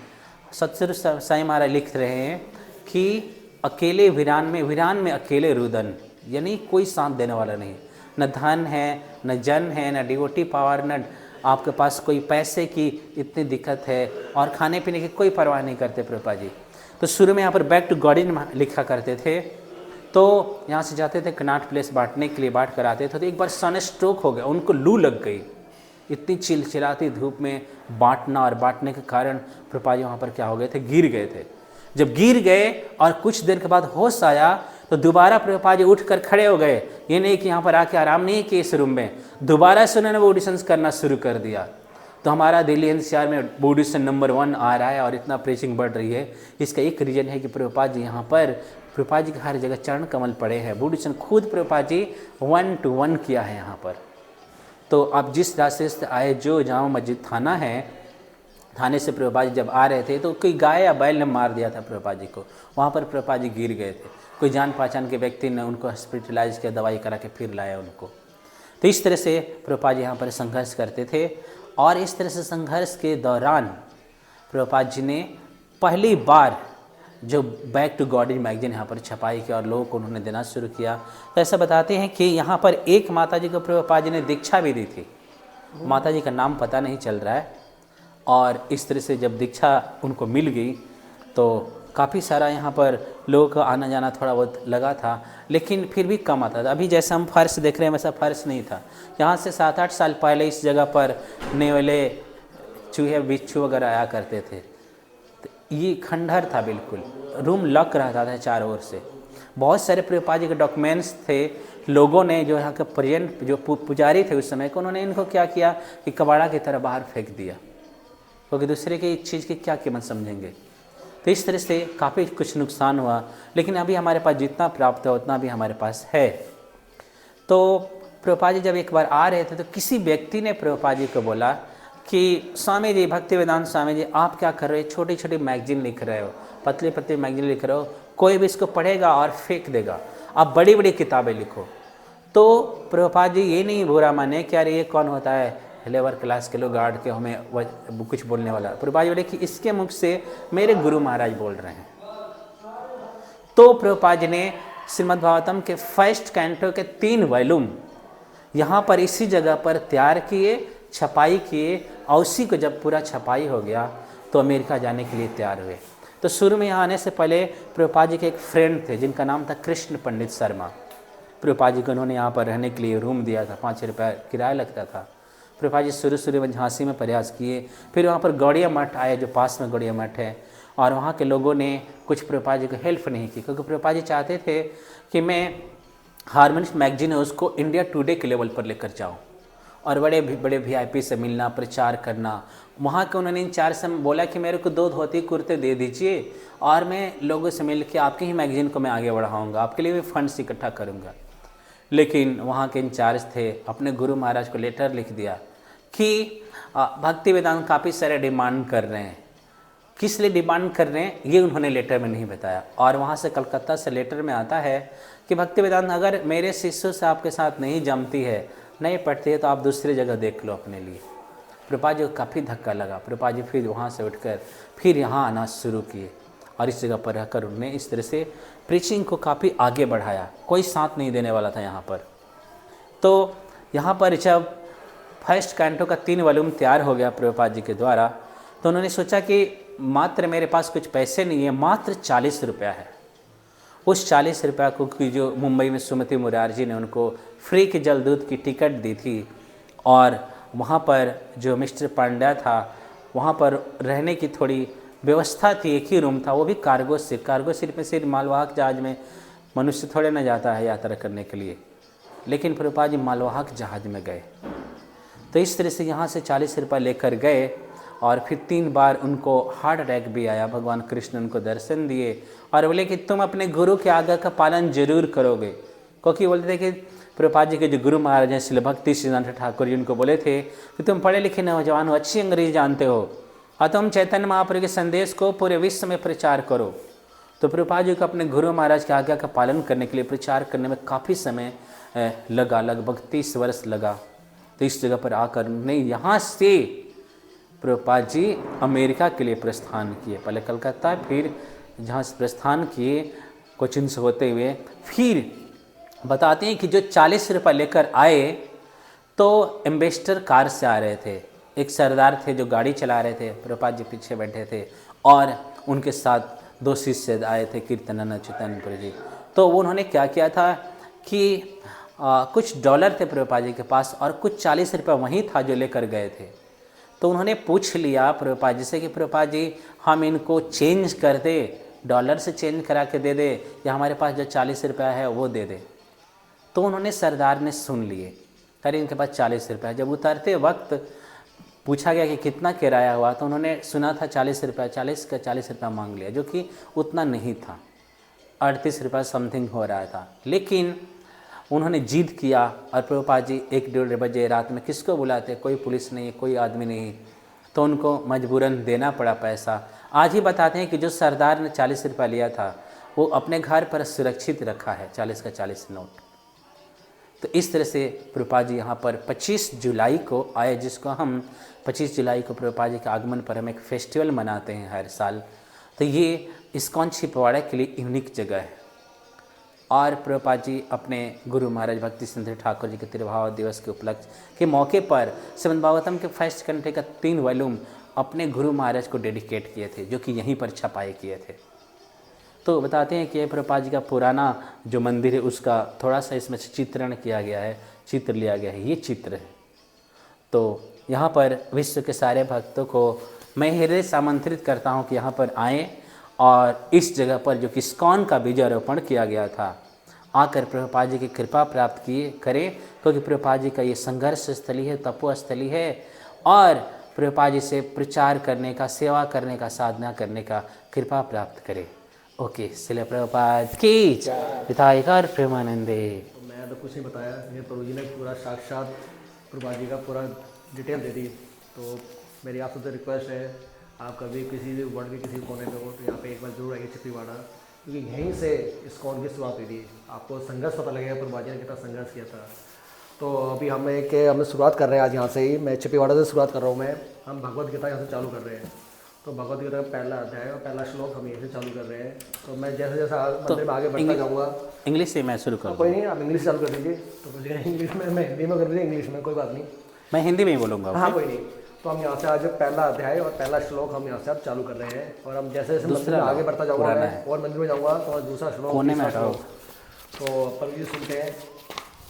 सतगुरु साईं महाराज लिख रहे हैं कि अकेले वीरान में अकेले रुदन, यानी कोई साथ देने वाला नहीं, न धन है, न जन है, न डिवोटी पावर, न आपके पास कोई पैसे की इतनी दिक्कत है, और खाने पीने की कोई परवाह नहीं करते प्रभुपाद जी। तो शुरू में यहाँ पर बैक टू गॉडेज लिखा करते थे। तो यहाँ से जाते थे कनॉट प्लेस बांटने के लिए, बांट कर आते थे। तो एक बार सन स्ट्रोक हो गया, उनको लू लग गई, इतनी चिलचिलाती धूप में बांटना, और बांटने के कारण प्रभुपाद जी वहाँ पर क्या हो गए थे, गिर गए थे। जब गिर गए और कुछ देर के बाद होश आया तो दोबारा प्रभुपाद जी उठकर खड़े हो गए। ये नहीं कि यहाँ पर आके आराम नहीं किए इस रूम में, दोबारा से उन्होंने वो ऑडिशंस करना शुरू कर दिया। तो हमारा दिल्ली एनसीआर में ऑडिशन नंबर 1 आ रहा है और इतना प्रेसिंग बढ़ रही है। इसका एक रीज़न है कि प्रभुपाद जी यहाँ पर, प्रभुपाद जी के हर जगह चरण कमल पड़े हैं। ऑडिशन खुद प्रभुपाद जी 1 to 1 किया है यहाँ पर। तो आप जिस रास्ते से आए, जो जामा मस्जिद थाना है, थाने से प्रभुपाद जी जब आ रहे थे तो कोई गाय या बैल ने मार दिया था प्रभुपाद जी को, वहाँ पर प्रभुपाद जी गिर गए थे। कोई जान पहचान के व्यक्ति ने उनको हॉस्पिटलाइज किया, दवाई करा के फिर लाया उनको। तो इस तरह से प्रभुपाद जी यहाँ पर संघर्ष करते थे। और इस तरह से संघर्ष के दौरान प्रभुपाद जी ने पहली बार जो बैक टू गॉडेज मैगजीन यहाँ पर छपाई की और लोगों को उन्होंने देना शुरू किया। तो ऐसा बताते हैं कि यहाँ पर एक माता जी को प्रभुपाद जी ने दीक्षा भी दी थी, माता जी का नाम पता नहीं चल रहा है। और इस तरह से जब दीक्षा उनको मिल गई तो काफ़ी सारा यहाँ पर लोगों का आना जाना थोड़ा बहुत लगा था, लेकिन फिर भी कम आता था। अभी जैसा हम फर्श देख रहे हैं वैसा फर्श नहीं था। यहाँ से 7-8 साल पहले इस जगह पर नेवले, चूहे, बिच्छू वगैरह आया करते थे। तो ये खंडहर था, बिल्कुल रूम लॉक रहता था चारों ओर से। बहुत सारे प्रभुपाद जी के डॉक्यूमेंट्स थे। लोगों ने जो यहाँ के प्रेजेंट जो पुजारी थे उस समय को, उन्होंने इनको क्या किया कि कबाड़ा की तरह बाहर फेंक दिया, क्योंकि दूसरे की चीज़ की क्या कीमत समझेंगे। तो इस तरह से काफ़ी कुछ नुकसान हुआ, लेकिन अभी हमारे पास जितना प्राप्त है उतना भी हमारे पास है। तो प्रभुपाद जी जब एक बार आ रहे थे तो किसी व्यक्ति ने प्रभुपाद जी को बोला कि स्वामी जी, भक्तिवेदांत स्वामी जी, आप क्या कर रहे हो, छोटी छोटी मैगजीन लिख रहे हो, पतली पतली मैगजीन लिख रहे हो, कोई भी इसको पढ़ेगा और फेंक देगा, आप बड़ी बड़ी किताबें लिखो। तो प्रभुपाद जी ये नहीं बुरा माने कि यार ये कौन होता है लेबर क्लास के लोग गार्ड के हमें कुछ बोलने वाला। प्रभुपाद जी बोले कि इसके मुख से मेरे गुरु महाराज बोल रहे हैं। तो प्रभुपाद जी ने श्रीमद् भागवतम के फर्स्ट कैंटो के 3 वॉल्यूम यहाँ पर इसी जगह पर तैयार किए, छपाई किए, और उसी को जब पूरा छपाई हो गया तो अमेरिका जाने के लिए तैयार हुए। तो शुरू में यहाँ आने से पहले प्रभुपाद जी के एक फ्रेंड थे जिनका नाम था कृष्ण पंडित शर्मा। प्रभुपाद जी को उन्होंने यहाँ पर रहने के लिए रूम दिया था, 5 रुपये किराया लगता था। प्रभुपाद जी शुरू में झांसी में प्रयास किए, फिर वहाँ पर गौड़िया मठ आए जो पास में गौड़िया मठ है, और वहाँ के लोगों ने कुछ प्रभुपाद जी को हेल्प नहीं की, क्योंकि प्रभुपाद जी चाहते थे कि मैं हार्मोनिस्ट मैगजीन है उसको इंडिया टुडे के लेवल पर लेकर जाऊँ और बड़े VIP से मिलना, प्रचार करना। वहाँ के उन्होंने इंचार्ज से बोला कि मेरे को 2 धोती कुर्ते दे दीजिए और मैं लोगों से मिल के आपकी ही मैगजीन को मैं आगे बढ़ाऊँगा, आपके लिए भी फंड्स इकट्ठा करूँगा। लेकिन वहाँ के इंचार्ज थे, अपने गुरु महाराज को लेटर लिख दिया कि भक्ति वेदांत काफ़ी सारे डिमांड कर रहे हैं। किस लिए डिमांड कर रहे हैं ये उन्होंने लेटर में नहीं बताया। और वहाँ से कलकत्ता से लेटर में आता है कि भक्ति वेदांत अगर मेरे शिष्यों से आपके साथ नहीं जमती है, नहीं पढ़ती है, तो आप दूसरी जगह देख लो अपने लिए। प्रभुपाद जी को काफ़ी धक्का लगा। प्रभुपाद जी फिर वहाँ से उठकर फिर यहाँ आना शुरू किए और इस जगह पर रहकर उन्होंने इस तरह से प्रीचिंग को काफ़ी आगे बढ़ाया। कोई साथ नहीं देने वाला था यहाँ पर। तो यहाँ पर जब फर्स्ट कैंटो का 3 वॉल्यूम तैयार हो गया प्रभुपाद जी के द्वारा, तो उन्होंने सोचा कि मात्र मेरे पास कुछ पैसे नहीं है, मात्र 40 रुपया है। उस 40 रुपया को कि जो मुंबई में सुमति मुरारजी ने उनको फ्री के जल दूध की टिकट दी थी, और वहाँ पर जो मिस्टर पांड्या था वहाँ पर रहने की थोड़ी व्यवस्था थी, एक ही रूम था, वो भी कार्गो शिप में सिर्फ मालवाहक जहाज में मनुष्य थोड़े ना जाता है यात्रा करने के लिए, लेकिन प्रभुपाद जी मालवाहक जहाज में गए। तो इस तरह से यहाँ से 40 रुपये लेकर गए और फिर 3 बार उनको हार्ट अटैक भी आया। भगवान कृष्ण उनको दर्शन दिए और बोले कि तुम अपने गुरु के आज्ञा का पालन जरूर करोगे, क्योंकि बोलते थे कि प्रभुपाद जी के जो गुरु महाराज हैं श्री भक्ति सिद्धांत ठाकुर जी उनको बोले थे कि तुम पढ़े लिखे नौजवान हो, अच्छी अंग्रेजी जानते हो और तुम चैतन्य महाप्रभु के संदेश को पूरे विश्व में प्रचार करो। तो प्रभुपाद जी को अपने गुरु महाराज की आज्ञा का पालन करने के लिए प्रचार करने में काफ़ी समय लगा, लगभग 30 वर्ष लगा। तो इस जगह पर आकर उन्होंने यहाँ से प्रभुपाद जी अमेरिका के लिए प्रस्थान किए। पहले कलकत्ता, फिर जहाँ से प्रस्थान किए कोचिन से होते हुए, फिर बताते हैं कि जो 40 रुपये लेकर आए तो एम्बेसडर कार से आ रहे थे। एक सरदार थे जो गाड़ी चला रहे थे, प्रभुपाद जी पीछे बैठे थे और उनके साथ 2 शिष्य आए थे, कीर्तनानंद चैतन्यपुरी जी। तो वो उन्होंने क्या किया था कि कुछ डॉलर थे प्रभुपाद जी के पास और कुछ 40 रुपये वहीं था जो लेकर गए थे। तो उन्होंने पूछ लिया प्रभुपाद जी से कि प्रभुपाद जी हम इनको चेंज कर दे, डॉलर से चेंज करा के दे दे, या हमारे पास जो 40 रुपया है वो दे दे। तो उन्होंने सरदार ने सुन लिए, अरे इनके पास 40 रुपया है। जब उतरते वक्त पूछा गया कि कितना किराया हुआ, तो उन्होंने सुना था 40 रुपया, 40 का 40 रुपया मांग लिया, जो कि उतना नहीं था, 38 रुपया समथिंग हो रहा था। लेकिन उन्होंने जिद किया और प्रभुपाद जी 1-1:30 बजे रात में किसको बुलाते, कोई पुलिस नहीं, कोई आदमी नहीं, तो उनको मजबूरन देना पड़ा पैसा। आज ही बताते हैं कि जो सरदार ने 40 रुपया लिया था वो अपने घर पर सुरक्षित रखा है, 40 का 40 नोट। तो इस तरह से प्रभुपाद जी यहाँ पर 25 जुलाई को आए, जिसको हम 25 जुलाई को प्रभुपाद जी के आगमन पर हम एक फेस्टिवल मनाते हैं हर साल। तो ये इस्कॉन छिंदवाड़ा के लिए यूनिक जगह है। और प्रभुपाद जी अपने गुरु महाराज भक्ति सिद्धांत ठाकुर जी के तिरुभाव दिवस के उपलक्ष्य के मौके पर श्रीमद् भागवतम के फर्स्ट कंठे का 3 वॉल्यूम अपने गुरु महाराज को डेडिकेट किए थे, जो कि यहीं पर छपाई किए थे। तो बताते हैं कि ये प्रभुपाद जी का पुराना जो मंदिर है उसका थोड़ा सा इसमें से चित्रण किया गया है, चित्र लिया गया है, ये चित्र है। तो यहाँ पर विश्व के सारे भक्तों को मैं हृदय से आमंत्रित करता हूँ कि यहाँ पर आएँ और इस जगह पर जो कि इस्कॉन का बीजारोपण किया गया था, आकर प्रभुपाद जी की कृपा प्राप्त किए करें, क्योंकि प्रभुपाद जी का ये संघर्ष स्थली है, तपोस्थली है, और प्रभुपाद जी से प्रचार करने का, सेवा करने का, साधना करने का कृपा प्राप्त करें। ओके, श्रील प्रभुपाद की जय। पितायकार प्रेमानंदे।
तो मैं तो कुछ नहीं बताया, ये प्रभु जी ने पूरा साक्षात प्रभुपाद जी का पूरा डिटेल दे दी। तो मेरी आपसे तो रिक्वेस्ट है, आप कभी किसी भी वर्ल्ड के किसी कोने में हो तो यहाँ पे एक बार जरूर आइए छिपीवाड़ा, क्योंकि यहीं से इस्कॉन की शुरुआत हुई थी। आपको संघर्ष पता लगेगा प्रभुपाद जी ने कितना संघर्ष किया था। तो अभी हमने शुरुआत कर रहे हैं आज यहाँ से ही, मैं छिपीवाड़ा से शुरुआत कर रहा हूँ। हम भगवद गीता यहाँ से चालू कर रहे हैं। तो भगवद गीता का पहला अध्याय और पहला श्लोक हम यहीं से चालू कर रहे हैं। तो मैं जैसे जैसे मंदिर में आगे बढ़ता जाऊँगा।
इंग्लिश से मैं शुरू करूँ?
कोई नहीं, आप इंग्लिश चालू कर दीजिए। तो मुझे इंग्लिश में, मैं हिंदी में कर दीजिए, इंग्लिश में कोई बात नहीं,
मैं हिंदी में ही बोलूँगा।
हाँ कोई नहीं। तो हम यहाँ से आज पहला अध्याय और पहला श्लोक हम यहाँ से आप चालू कर रहे हैं। और हम जैसे जैसे मंदिर में आगे बढ़ता जाऊँगा और मंदिर में जाऊँगा तो दूसरा श्लोक, तीसरा श्लोक। तो अपन जी सुनते हैं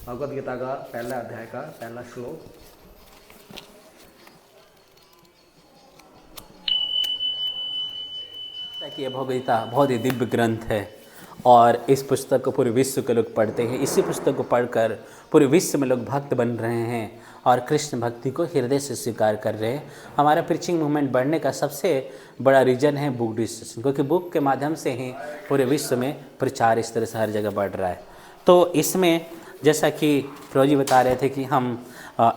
भगवद गीता का पहला अध्याय का पहला श्लोक।
कि भगवद गीता बहुत ही दिव्य ग्रंथ है और इस पुस्तक को पूरे विश्व के लोग पढ़ते हैं। इसी पुस्तक को पढ़कर पूरे विश्व में लोग भक्त बन रहे हैं और कृष्ण भक्ति को हृदय से स्वीकार कर रहे हैं। हमारा प्रीचिंग मूवमेंट बढ़ने का सबसे बड़ा रीज़न है बुक डिस्ट्रीब्यूशन, क्योंकि बुक के माध्यम से ही पूरे विश्व में प्रचार इस तरह से हर जगह बढ़ रहा है। तो इसमें जैसा कि प्रभु जी बता रहे थे कि हम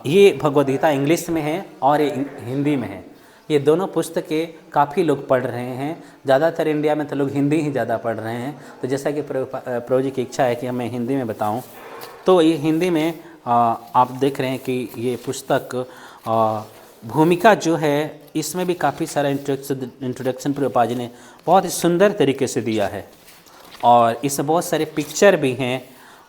ये भगवद गीता इंग्लिश में है और ये हिंदी में है। ये दोनों पुस्तकें काफ़ी लोग पढ़ रहे हैं। ज़्यादातर इंडिया में तो लोग हिंदी ही ज़्यादा पढ़ रहे हैं। तो जैसा कि प्रभु जी की इच्छा है कि मैं हिंदी में बताऊं, तो ये हिंदी में आप देख रहे हैं कि ये पुस्तक भूमिका जो है इसमें भी काफ़ी सारा इंट्रोडक्शन प्रभुपाद जी ने बहुत ही सुंदर तरीके से दिया है और इसमें बहुत सारे पिक्चर भी हैं।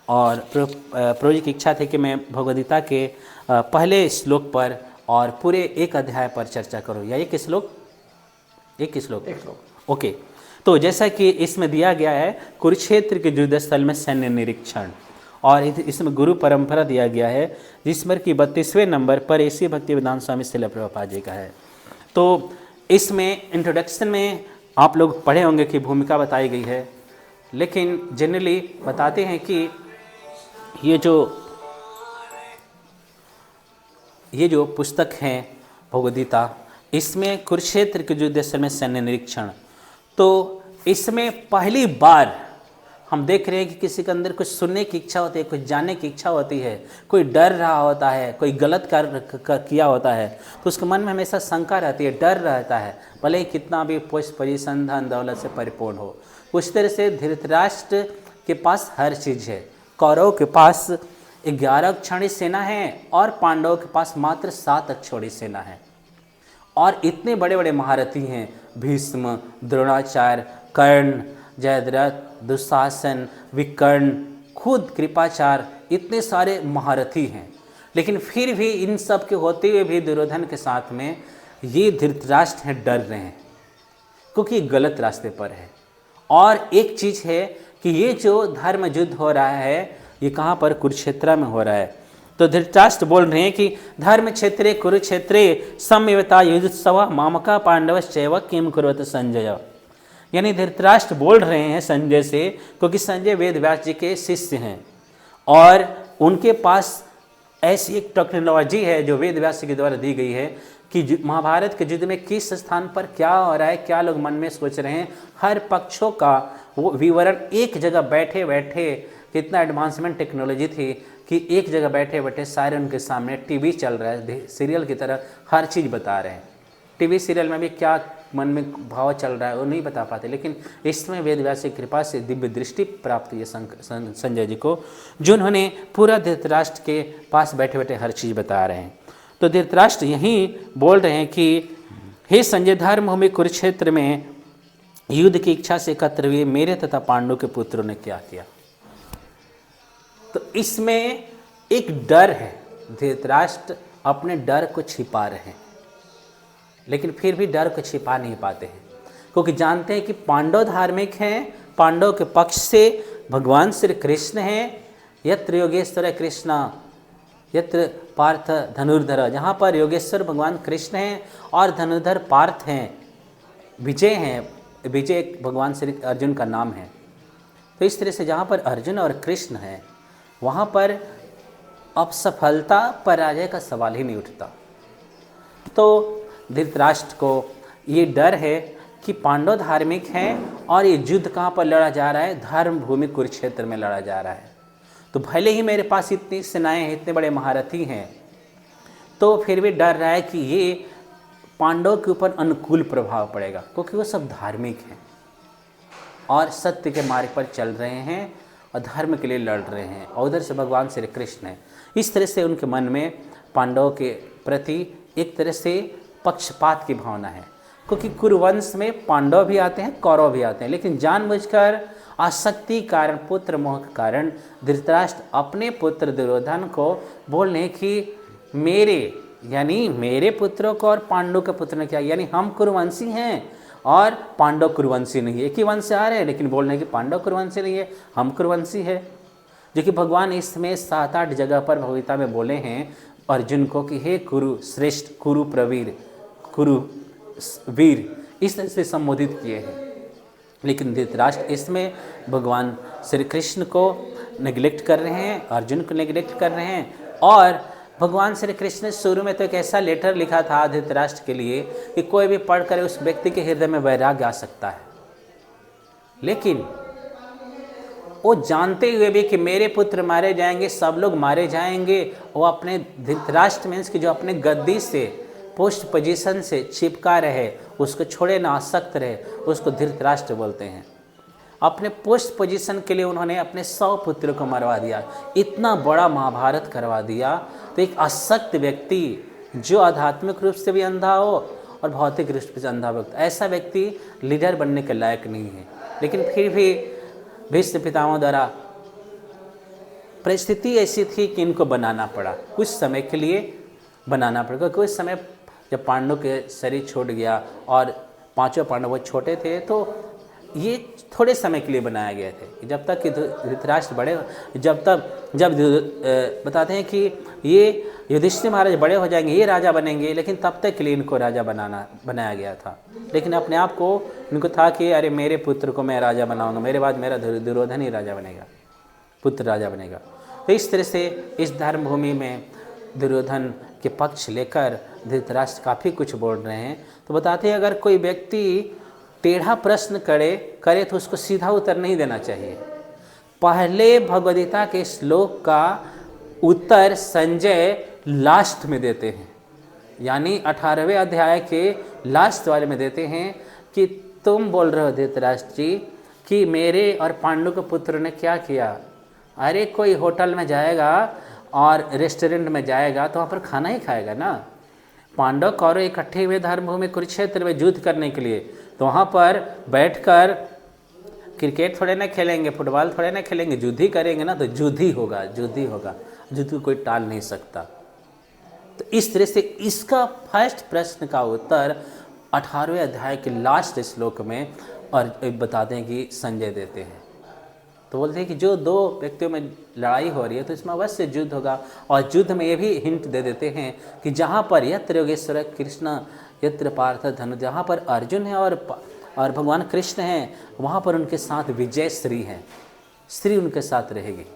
और प्रभु जी की इच्छा थी कि मैं भगवद गीता के पहले श्लोक पर और पूरे एक अध्याय पर चर्चा करूँ, या एक श्लोक ओके। तो जैसा कि इसमें दिया गया है कुरुक्षेत्र के युद्ध स्थल में सैन्य निरीक्षण, और इसमें गुरु परंपरा दिया गया है जिसमें कि 32वें नंबर पर ऐसी भक्तिवेदांत स्वामी श्रील प्रभुपाद जी का है। तो इसमें इंट्रोडक्शन में आप लोग पढ़े होंगे कि भूमिका बताई गई है, लेकिन जनरली बताते हैं कि ये जो पुस्तक है भगवद गीता, इसमें कुरुक्षेत्र के युद्ध स्थल में सैन्य निरीक्षण, तो इसमें पहली बार हम देख रहे हैं कि किसी के अंदर कुछ सुनने की इच्छा होती है, कुछ जानने की इच्छा होती है, कोई डर रहा होता है, कोई गलत किया होता है, तो उसके मन में हमेशा शंका रहती है, डर रहता है, भले ही कितना भी पुष्प पोजीशन धन दौलत से परिपूर्ण हो। उस तरह से धृतराष्ट्र के पास हर चीज़ है। कौरव के पास 11 अक्षौणी सेना है और पांडवों के पास मात्र 7 अक्षौणी सेना है, और इतने बड़े बड़े महारथी हैं, भीष्म, द्रोणाचार्य, कर्ण, जयद्रथ, दुशासन, विकर्ण, खुद कृपाचार्य, इतने सारे महारथी हैं। लेकिन फिर भी इन सब के होते हुए भी दुर्योधन के साथ में ये धृतराष्ट्र हैं, डर रहे हैं, क्योंकि गलत रास्ते पर है। और एक चीज़ है कि ये जो धर्म युद्ध हो रहा है ये कहाँ पर? कुरुक्षेत्र में हो रहा है। तो धृतराष्ट्र बोल रहे हैं कि धर्म क्षेत्रे कुरुक्षेत्रे सम्यवता युद्धोत्सव मामका पांडवश्चैव किम कुर्वत संजय। यानी धृतराष्ट्र बोल रहे हैं संजय से, क्योंकि संजय वेद व्यास जी के शिष्य हैं और उनके पास ऐसी एक टेक्नोलॉजी है जो वेद व्यास जी के द्वारा दी गई है कि महाभारत के युद्ध में किस स्थान पर क्या हो रहा है, क्या लोग मन में सोच रहे हैं, हर पक्षों का वो विवरण एक जगह बैठे बैठे, कितना एडवांसमेंट टेक्नोलॉजी थी कि एक जगह बैठे बैठे सारे उनके सामने टीवी चल रहा है, सीरियल की तरह हर चीज़ बता रहे हैं। टीवी सीरियल में भी क्या मन में भाव चल रहा है वो नहीं बता पाते, लेकिन इसमें वेद व्यास की कृपा से दिव्य दृष्टि प्राप्त हुई संजय जी को, जिन्होंने पूरा धृतराष्ट्र के पास बैठे बैठे हर चीज़ बता रहे हैं। तो धृतराष्ट्र यहीं बोल रहे हैं कि हे संजय, धर्मभूमि कुरुक्षेत्र में युद्ध की इच्छा से एकत्र हुए मेरे तथा पांडु के पुत्रों ने क्या किया। तो इसमें एक डर है, धृतराष्ट्र अपने डर को छिपा रहे हैं, लेकिन फिर भी डर को छिपा नहीं पाते हैं, क्योंकि जानते हैं कि पांडव धार्मिक हैं, पांडव के पक्ष से भगवान श्री कृष्ण हैं। यत्र योगेश्वर कृष्ण यत्र पार्थ धनुर्धर, जहाँ पर योगेश्वर भगवान कृष्ण हैं और धनुर्धर पार्थ हैं, विजय हैं, विजय भगवान श्री अर्जुन का नाम है। तो इस तरह से जहाँ पर अर्जुन और कृष्ण हैं वहाँ पर असफलता पराजय का सवाल ही नहीं उठता। तो धृतराष्ट्र को ये डर है कि पांडव धार्मिक हैं और ये युद्ध कहाँ पर लड़ा जा रहा है, धर्म भूमि कुरुक्षेत्र में लड़ा जा रहा है। तो भले ही मेरे पास इतनी सेनाएं हैं, इतने बड़े महारथी हैं, तो फिर भी डर रहा है कि ये पांडव के ऊपर अनुकूल प्रभाव पड़ेगा, क्योंकि वो सब धार्मिक हैं और सत्य के मार्ग पर चल रहे हैं और धर्म के लिए लड़ रहे हैं, और उधर से भगवान श्री कृष्ण हैं। इस तरह से उनके मन में पांडवों के प्रति एक तरह से पक्षपात की भावना है, क्योंकि कुरुवंश में पांडव भी आते हैं, कौरव भी आते हैं, लेकिन जानबूझकर आसक्ति कारण, पुत्र मोह के कारण धृतराष्ट्र अपने पुत्र दुर्योधन को बोलने कि मेरे यानी मेरे पुत्रों को और पांडव के पुत्र ने क्या, यानी हम कुरुवंशी हैं और पांडव कुरुवंशी नहीं है। एक ही वंश से आ रहे हैं लेकिन बोलने कि पांडव कुरुवंशी नहीं है, हम कुरुवंशी है। जो कि भगवान इसमें 7-8 जगह पर भगवगीता में बोले हैं अर्जुन को कि हे कुरु श्रेष्ठ, कुरु प्रवीर, कुरु वीर, इस तरह से संबोधित किए हैं। लेकिन धृतराष्ट्र इसमें भगवान श्री कृष्ण को नेग्लेक्ट कर रहे हैं, अर्जुन को नेग्लेक्ट कर रहे हैं। और भगवान श्री कृष्ण ने शुरू में तो एक ऐसा लेटर लिखा था धृतराष्ट्र के लिए कि कोई भी पढ़कर उस व्यक्ति के हृदय में वैराग्य आ सकता है, लेकिन वो जानते हुए भी कि मेरे पुत्र मारे जाएंगे, सब लोग मारे जाएंगे, वो अपने धृतराष्ट्र मीन्स कि जो अपने गद्दी से पोस्ट पोजीशन से चिपका रहे, उसको छोड़े ना, आसक्त रहे, उसको धृतराष्ट्र बोलते हैं। अपने पोस्ट पोजीशन के लिए उन्होंने अपने 100 पुत्र को मरवा दिया, इतना बड़ा महाभारत करवा दिया। तो एक आसक्त व्यक्ति जो आध्यात्मिक रूप से भी अंधा हो और भौतिक रूप से अंधा व्यक्ति, ऐसा व्यक्ति लीडर बनने के लायक नहीं है। लेकिन फिर भी भीष्म पितामह द्वारा परिस्थिति ऐसी थी कि इनको बनाना पड़ा, कुछ समय के लिए बनाना पड़ा, क्योंकि उस समय जब पांडव के शरीर छूट गया और 5 पांडव वो छोटे थे, तो ये थोड़े समय के लिए बनाया गए थे, जब तक कि धृतराष्ट्र बड़े, जब बताते हैं कि ये युधिष्ठिर महाराज बड़े हो जाएंगे, ये राजा बनेंगे, लेकिन तब तक के लिए इनको राजा बनाया गया था। लेकिन अपने आप को इनको था कि अरे मेरे पुत्र को मैं राजा बनाऊंगा, मेरे बाद मेरा दुर्योधन ही राजा बनेगा, पुत्र राजा बनेगा। तो इस तरह से इस धर्म भूमि में दुर्योधन के पक्ष लेकर धृतराष्ट्र काफ़ी कुछ बोल रहे हैं। तो बताते हैं अगर कोई व्यक्ति टेढ़ा प्रश्न करे तो उसको सीधा उत्तर नहीं देना चाहिए। पहले भगवद्गीता के श्लोक का उत्तर संजय लास्ट में देते हैं, यानी 18वें अध्याय के लास्ट वाले में देते हैं कि तुम बोल रहे हो धृतराष्ट्र जी कि मेरे और पांडु के पुत्र ने क्या किया। अरे कोई होटल में जाएगा और रेस्टोरेंट में जाएगा तो वहाँ पर खाना ही खाएगा ना। पांडव कौरव इकट्ठे हुए धर्मभूमि कुरुक्षेत्र में युद्ध करने के लिए, तो वहाँ पर बैठकर क्रिकेट थोड़े ना खेलेंगे, फुटबॉल थोड़े ना खेलेंगे, युद्ध ही करेंगे ना। तो युद्ध ही होगा, युद्ध ही होगा, युद्ध को कोई टाल नहीं सकता। तो इस तरह से इसका फर्स्ट प्रश्न का उत्तर 18वें अध्याय के लास्ट श्लोक में और बताते हैं कि संजय देते हैं। तो बोलते हैं कि जो 2 व्यक्तियों में लड़ाई हो रही है तो इसमें अवश्य युद्ध होगा। और युद्ध में ये भी हिंट दे देते हैं कि जहाँ पर यत्र योगेश्वर कृष्ण यत्र पार्थ धनु, जहाँ पर अर्जुन है और भगवान कृष्ण हैं, वहाँ पर उनके साथ विजय श्री हैं, श्री उनके साथ रहेगी।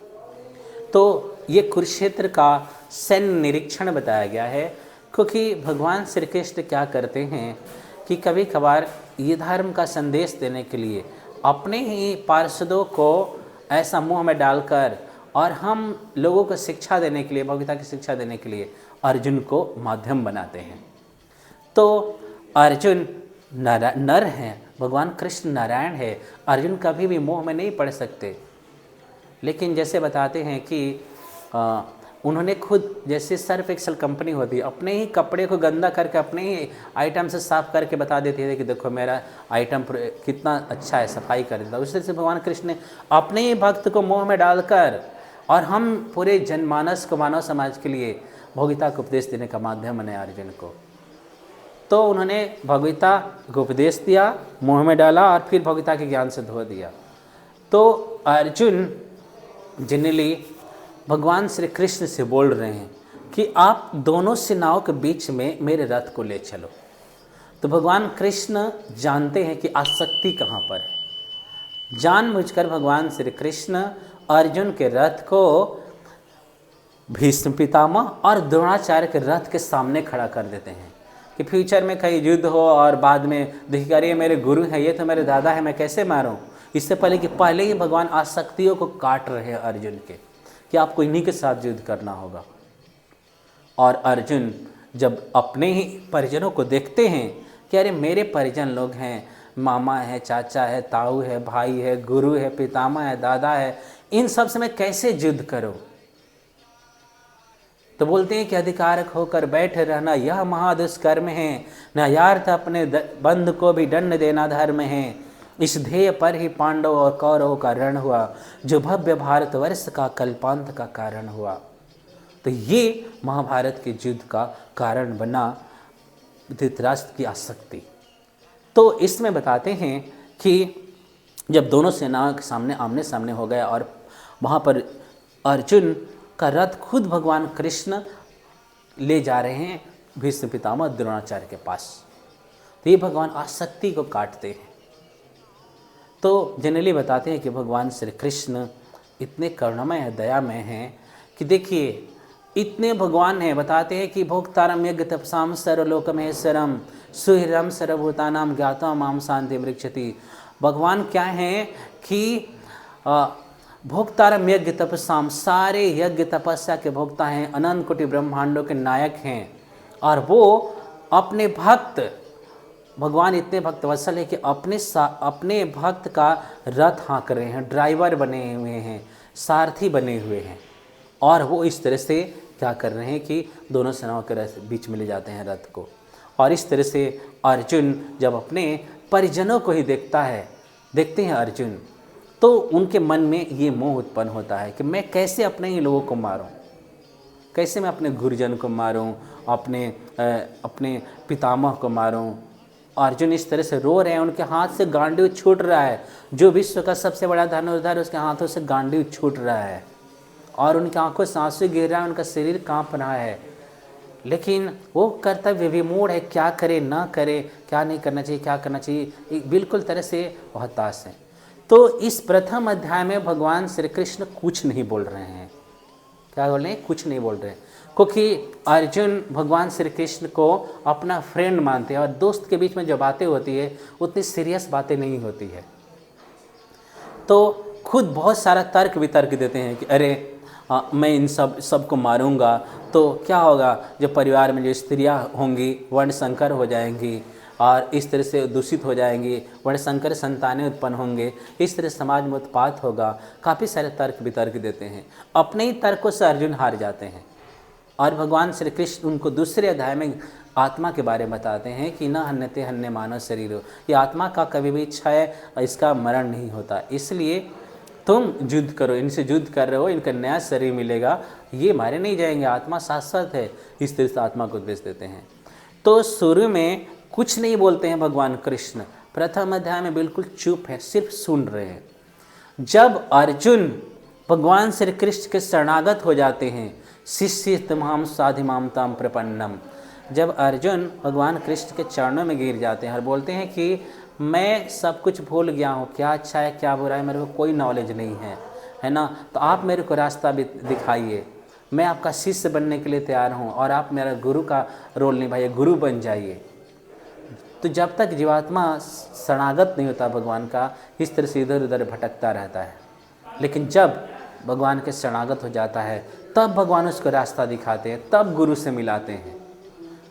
तो ये कुरुक्षेत्र का सैन्य निरीक्षण बताया गया है, क्योंकि भगवान श्री कृष्ण क्या करते हैं कि कभी कभार ये धर्म का संदेश देने के लिए अपने ही पार्षदों को ऐसा मुंह में डालकर और हम लोगों को शिक्षा देने के लिए, भगवद्गीता की शिक्षा देने के लिए अर्जुन को माध्यम बनाते हैं। तो अर्जुन नर हैं, भगवान कृष्ण नारायण है, अर्जुन कभी भी मोह में नहीं पड़ सकते। लेकिन जैसे बताते हैं कि उन्होंने खुद, जैसे सर्फ एक्सेल कंपनी होती है, अपने ही कपड़े को गंदा करके अपने ही आइटम से साफ करके बता देती है कि देखो मेरा आइटम कितना अच्छा है, सफाई कर देता। उस तरह से भगवान कृष्ण ने अपने ही भक्त को मोह में डालकर और हम पूरे जनमानस को, मानव समाज के लिए भगवद्गीता को उपदेश देने का माध्यम बने अर्जुन को। तो उन्होंने भगवद्गीता को उपदेश दिया, मुँह में डाला और फिर भगवद्गीता के ज्ञान से धो दिया। तो अर्जुन जनरली भगवान श्री कृष्ण से बोल रहे हैं कि आप दोनों सेनाओं के बीच में मेरे रथ को ले चलो। तो भगवान कृष्ण जानते हैं कि आसक्ति कहाँ पर है। जानबूझकर भगवान श्री कृष्ण अर्जुन के रथ को भीष्म पितामह और द्रोणाचार्य के रथ के सामने खड़ा कर देते हैं कि फ्यूचर में कहीं युद्ध हो और बाद में देखिए अरे ये मेरे गुरु हैं, ये तो मेरे दादा है, मैं कैसे मारूं। इससे पहले कि पहले ही भगवान आसक्तियों को काट रहे हैं अर्जुन के कि आपको इन्हीं के साथ युद्ध करना होगा। और अर्जुन जब अपने ही परिजनों को देखते हैं कि अरे मेरे परिजन लोग हैं, मामा है, चाचा है, ताऊ है, भाई है, गुरु है, पितामह है, दादा है, इन सब से मैं कैसे युद्ध करूं। तो बोलते हैं कि अधिकारक होकर बैठे रहना यह महादुष्कर्म है, न्यायार्थ अपने बंधु को भी दंड देना धर्म है। इस ध्येय पर ही पांडव और कौरवों का रण हुआ, जो भव्य भारतवर्ष का कल्पांत का कारण हुआ। तो ये महाभारत के युद्ध का कारण बना धृतराष्ट्र की आसक्ति। तो इसमें बताते हैं कि जब दोनों सेनाओं के सामने आमने सामने हो गया और वहाँ पर अर्जुन का रथ खुद भगवान कृष्ण ले जा रहे हैं भीष्म पितामह द्रोणाचार्य के पास, तो ये भगवान आसक्ति को काटते हैं। तो जनरली बताते हैं कि भगवान श्री कृष्ण इतने करुणामय है, दयामय हैं कि देखिए इतने भगवान हैं। बताते हैं कि भोक्तारम यज्ञ तपसाम सर्वलोकमहेश्वरम सुहृदम सर्वभूतानाम ज्ञाता माम शांति मृक्षति। भगवान क्या हैं कि भोक्तारम यज्ञ तपसाम, सारे यज्ञ तपस्या के भोक्ता हैं, अनंत कोटि ब्रह्मांडों के नायक हैं। और वो अपने भक्त, भगवान इतने भक्तवत्सल है कि अपने भक्त का रथ हाँक रहे हैं, ड्राइवर बने हुए हैं, सारथी बने हुए हैं। और वो इस तरह से क्या कर रहे हैं कि दोनों सेनाओं के बीच में ले जाते हैं रथ को। और इस तरह से अर्जुन जब अपने परिजनों को ही देखते हैं अर्जुन, तो उनके मन में ये मोह उत्पन्न होता है कि मैं कैसे अपने ही लोगों को मारूं, कैसे मैं अपने गुरुजन को मारूं, अपने पितामह को मारूं। अर्जुन इस तरह से रो रहे हैं, उनके हाथ से गांडीव छूट रहा है। जो विश्व का सबसे बड़ा धनुर्धर उसके हाथों से गांडीव छूट रहा है और उनकी आंखों से आंसू गिर रहा है, उनका शरीर कांप रहा है। लेकिन वो कर्तव्य विमूढ़ है, क्या करे ना करे, क्या नहीं करना चाहिए, क्या करना चाहिए, बिल्कुल तरह से वो हताश है। तो इस प्रथम अध्याय में भगवान श्री कृष्ण कुछ नहीं बोल रहे हैं। क्या बोल रहे हैं? कुछ नहीं बोल रहे हैं, क्योंकि अर्जुन भगवान श्री कृष्ण को अपना फ्रेंड मानते हैं और दोस्त के बीच में जो बातें होती है उतनी सीरियस बातें नहीं होती है। तो खुद बहुत सारा तर्क वितर्क देते हैं कि अरे मैं इन सबको मारूंगा तो क्या होगा, जब परिवार में जो स्त्रियां होंगी वर्ण संकर हो जाएंगी और इस तरह से दूषित हो जाएंगी, वर्ण संकर संतानें उत्पन्न होंगे, इस तरह समाज में उत्पात होगा। काफ़ी सारे तर्क वितर्क देते हैं। अपने ही तर्कों से अर्जुन हार जाते हैं और भगवान श्री कृष्ण उनको दूसरे अध्याय में आत्मा के बारे में बताते हैं कि न हन्यते हन्य मानव शरीर, ये आत्मा का कभी भी क्षय, इसका मरण नहीं होता, इसलिए तुम युद्ध करो, इनसे युद्ध कर रहे हो, इनका नया शरीर मिलेगा, ये मारे नहीं जाएंगे, आत्मा शाश्वत है। इस तरह से आत्मा को उपदेश देते हैं। तो शुरू में कुछ नहीं बोलते हैं भगवान कृष्ण, प्रथम अध्याय में बिल्कुल चुप है, सिर्फ सुन रहे हैं। जब अर्जुन भगवान श्री कृष्ण के शरणागत हो जाते हैं, शिष्य तमाम साधिमाम ताम प्रपन्नम, जब अर्जुन भगवान कृष्ण के चरणों में गिर जाते हैं और बोलते हैं कि मैं सब कुछ भूल गया हूँ, क्या अच्छा है क्या बुरा है मेरे को कोई नॉलेज नहीं है ना, तो आप मेरे को रास्ता भी दिखाइए, मैं आपका शिष्य बनने के लिए तैयार हूँ और आप मेरा गुरु का रोल निभाइए, गुरु बन जाइए। तो जब तक जीवात्मा शरणागत नहीं होता भगवान का, इस तरह से इधर उधर भटकता रहता है। लेकिन जब भगवान के शरणागत हो जाता है तब भगवान उसको रास्ता दिखाते हैं, तब गुरु से मिलाते हैं।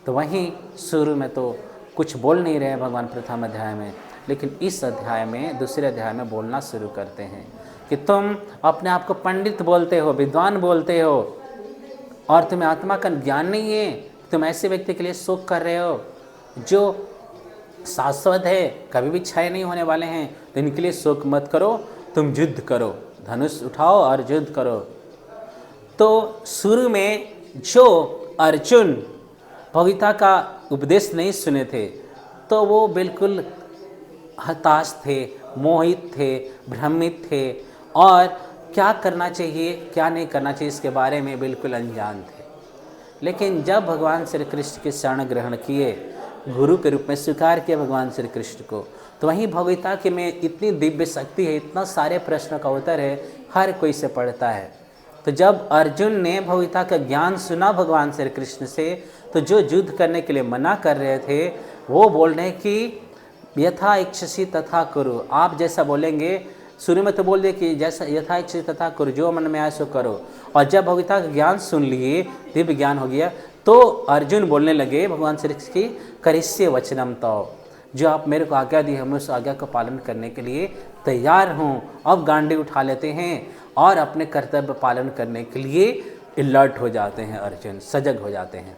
तो वहीं शुरू में तो कुछ बोल नहीं रहे भगवान प्रथम अध्याय में, लेकिन इस अध्याय में, दूसरे अध्याय में बोलना शुरू करते हैं कि तुम अपने आप को पंडित बोलते हो, विद्वान बोलते हो और तुम्हें आत्मा का ज्ञान नहीं है। तुम ऐसे व्यक्ति के लिए शोक कर रहे हो जो शाश्वत है, कभी भी क्षय नहीं होने वाले हैं, तो इनके लिए शोक मत करो, तुम युद्ध करो, धनुष उठाओ और युद्ध करो। तो शुरू में जो अर्जुन भगवता का उपदेश नहीं सुने थे तो वो बिल्कुल हताश थे, मोहित थे, भ्रमित थे और क्या करना चाहिए क्या नहीं करना चाहिए इसके बारे में बिल्कुल अनजान थे। लेकिन जब भगवान श्री कृष्ण के शरण ग्रहण किए, गुरु के रूप में स्वीकार किया भगवान श्री कृष्ण को, तो वहीं भगवता के में इतनी दिव्य शक्ति है, इतना सारे प्रश्नों का उत्तर है, हर कोई से पढ़ता है। तो जब अर्जुन ने भगवता का ज्ञान सुना भगवान श्री कृष्ण से, तो जो युद्ध करने के लिए मना कर रहे थे वो बोल रहे हैं कि यथा इच्छसि तथा करो। आप जैसा बोलेंगे, शुरू में तो बोल दे कि जैसा यथा इच्छसि तथा करो, जो मन में आए सो करो। और जब भगवता का ज्ञान सुन लिए, दिव्य ज्ञान हो गया, तो अर्जुन बोलने लगे भगवान श्री कृष्ण की करिष्ये वचनम तव, जो आप मेरे को आज्ञा दी है मैं उस आज्ञा का पालन करने के लिए तैयार हूँ। अब गांडी उठा लेते हैं और अपने कर्तव्य पालन करने के लिए अलर्ट हो जाते हैं, अर्जुन सजग हो जाते हैं।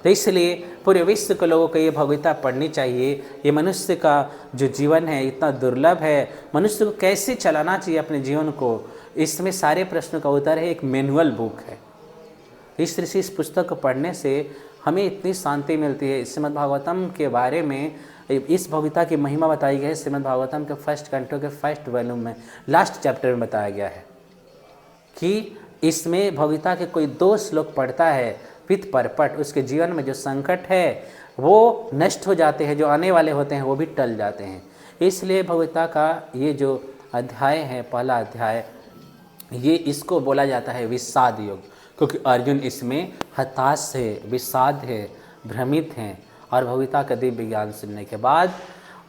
तो इसलिए पूरे विश्व के लोगों को ये भगवता पढ़नी चाहिए। ये मनुष्य का जो जीवन है इतना दुर्लभ है, मनुष्य को कैसे चलाना चाहिए अपने जीवन को, इसमें सारे प्रश्नों का उत्तर है। एक मैनुअल बुक है। इस तरह से इस पुस्तक को पढ़ने से हमें इतनी शांति मिलती है। श्रीमद् भागवतम के बारे में इस भगवता की महिमा बताई गई है श्रीमद् भागवतम के फर्स्ट कंटो के फर्स्ट वॉल्यूम में लास्ट चैप्टर में बताया गया है कि इसमें भगवता के कोई 2 श्लोक पढ़ता है विथ परपट, उसके जीवन में जो संकट है वो नष्ट हो जाते हैं, जो आने वाले होते हैं वो भी टल जाते हैं। इसलिए भगवता का ये जो अध्याय है, पहला अध्याय, ये इसको बोला जाता है विषाद योग, क्योंकि अर्जुन इसमें हताश है, विषाद है, भ्रमित हैं और भगवता का दिव्य ज्ञान सुनने के बाद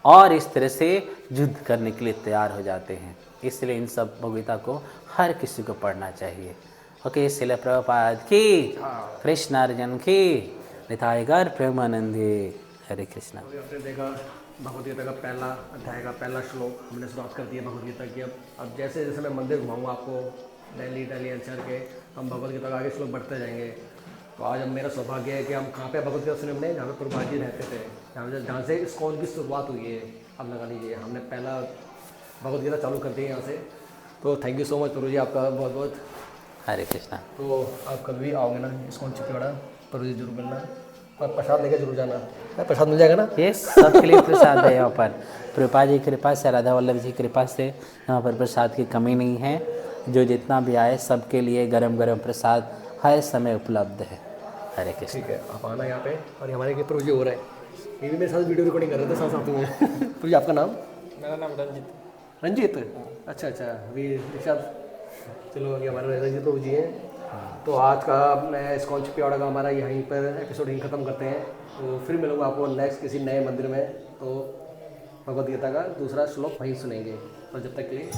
और इस तरह से युद्ध करने के लिए तैयार हो जाते हैं। इसलिए इन सब भगवता को हर किसी को पढ़ना चाहिए। ओके, श्रील प्रभुपाद की, कृष्ण अर्जुन की, निताय गौर प्रेमानंदे, हरे कृष्णा।
आपने देखा भगवदगीता का पहला अध्याय का पहला श्लोक हमने शुरुआत कर दिया भगवदगीता की। अब जैसे जैसे मैं मंदिर घुमाऊँगा आपको दिल्ली एनसीआर के, हम भगवदगीता का आगे श्लोक बढ़ते जाएंगे। तो आज अब मेरा सौभाग्य है कि हम कहाँ पे भगवदगीता सुने हमने, जहाँ पे प्रभुपाद जी रहते थे, जहाँ से इस्कॉन की शुरुआत हुई है। अब लगा लीजिए हमने पहला भगवदगीता चालू कर दी है यहाँ से। तो थैंक यू सो मच प्रभु जी, आपका बहुत बहुत
हरे कृष्णा।
तो आप कल भी आओगे ना इस्कॉन चित्तौड़ा, प्रभु जी जरूर मिलना और प्रसाद लेकर जरूर जाना। प्रसाद मिल जाएगा ना?
ये सबके लिए प्रसाद है यहाँ पर। प्रभुपाद जी की कृपा से, राधा वल्लभ जी की कृपा से यहाँ पर प्रसाद की कमी नहीं है। जो जितना भी आए सबके लिए गरम गरम प्रसाद हर समय उपलब्ध है। हरे कृष्ण।
ठीक है, आप आना यहाँ पे। और हमारे के प्रभु जी हो रहा है, ये भी मेरे साथ वीडियो रिकॉर्डिंग कर रहे थे साथ साथ में। प्रभु जी आपका नाम?
मेरा नाम रंजित।
रंजीत, अच्छा अच्छा, अभी दीक्षात। चलो ये हमारे रंजीत प्रभु जी हैं। तो आज का मैं इस्कॉन चित्तौड़ा का हमारा यहीं पर एपिसोड यहीं ख़त्म करते हैं। तो फिर मिलूंगा आपको नेक्स्ट किसी नए मंदिर में। तो भगवदगीता का दूसरा श्लोक वहीं सुनेंगे। तो जब तक के लिए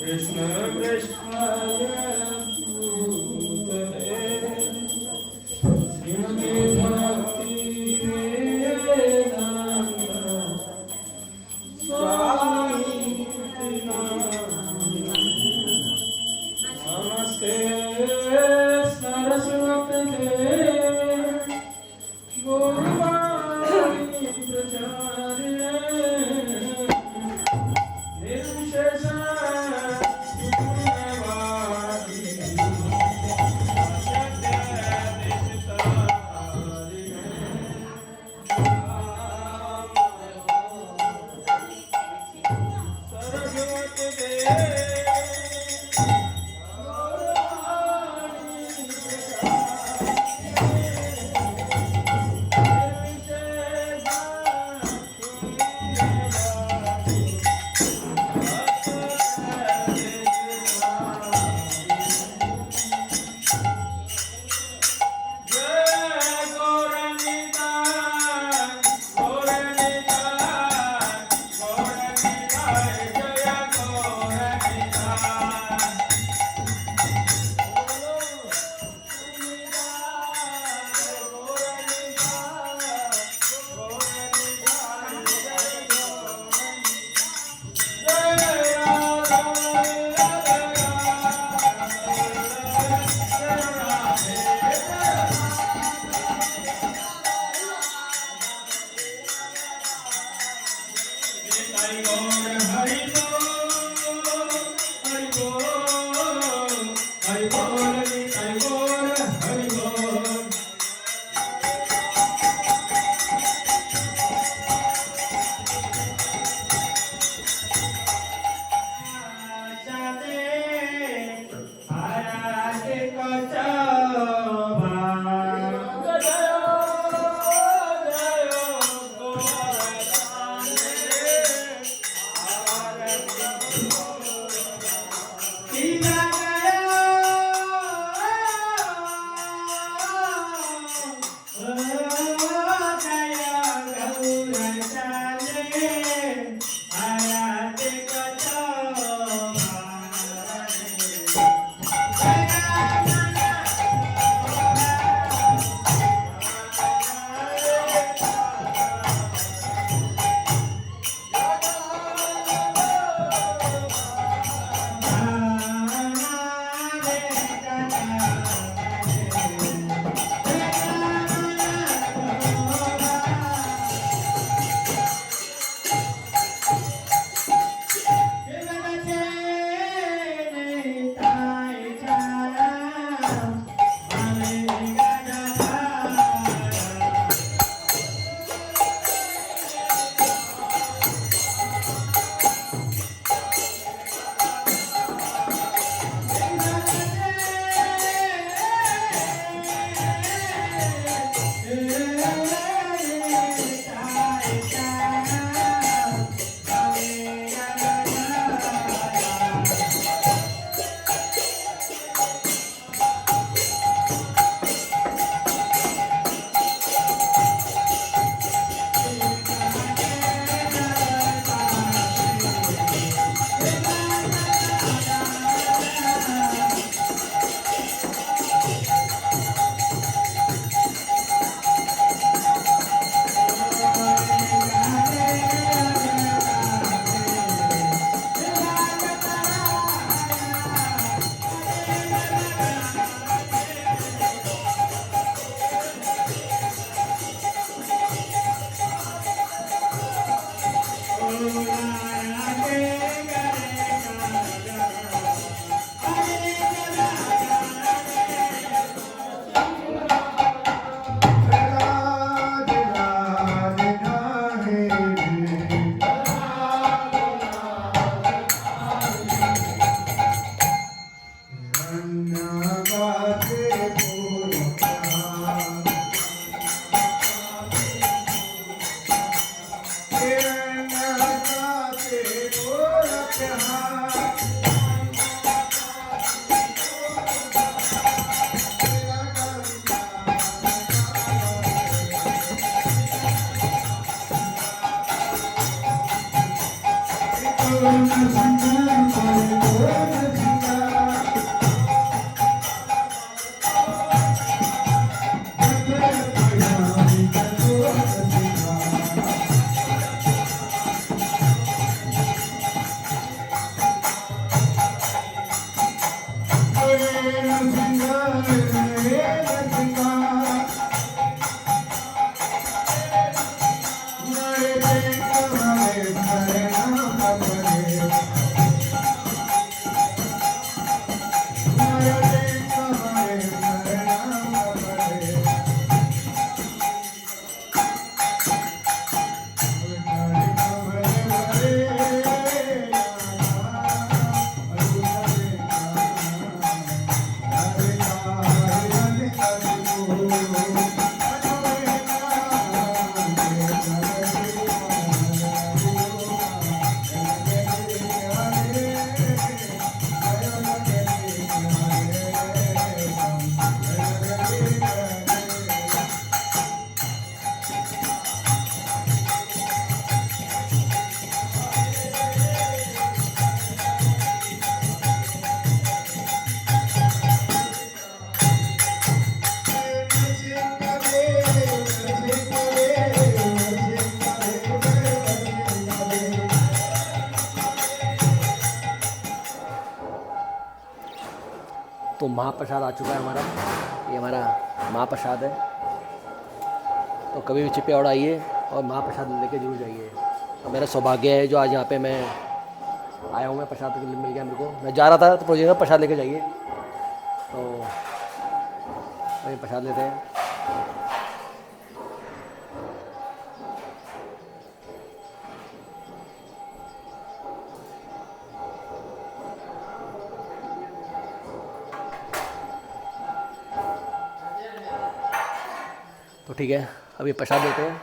कृष्ण कृष्णाय भूतले श्रीमते भक्ति वेदांत स्वामी नमस्ते सरस्वती देवे गौरवाणी प्रचारिणे निर्विशेष सरस्वती
तो महाप्रसाद आ चुका है हमारा, ये हमारा महाप्रसाद है। तो कभी भी चिपयावड़ आइए और महाप्रसाद लेके जरूर जाइए। और मेरा सौभाग्य है जो आज यहाँ पे मैं आया हूँ, मैं प्रसाद मिल गया मेरे को। मैं जा रहा था तो प्रोजेक्ट में प्रसाद लेके जाइए, तो वही प्रसाद लेते हैं। तो ठीक है, अब ये प्रसाद देते हैं।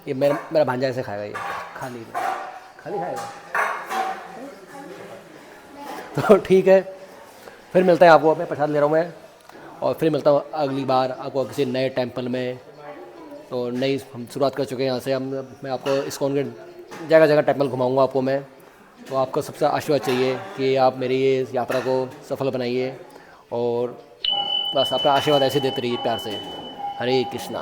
ये मेरा भांजा ऐसे खाएगा, ये खाली खाएगा। तो ठीक है, फिर मिलते हैं आपको। मैं प्रसाद ले रहा हूँ मैं, और फिर मिलता हूँ अगली बार आपको किसी नए टेंपल में। तो नई हम शुरुआत कर चुके हैं यहाँ से। मैं आपको इस्कॉन के जगह जगह टेंपल घुमाऊँगा आपको मैं। तो आपको सबसे आशीर्वाद चाहिए कि आप मेरी ये यात्रा को सफल बनाइए, और बस अपना आशीर्वाद ऐसे देते रहिए प्यार से। हरे कृष्णा।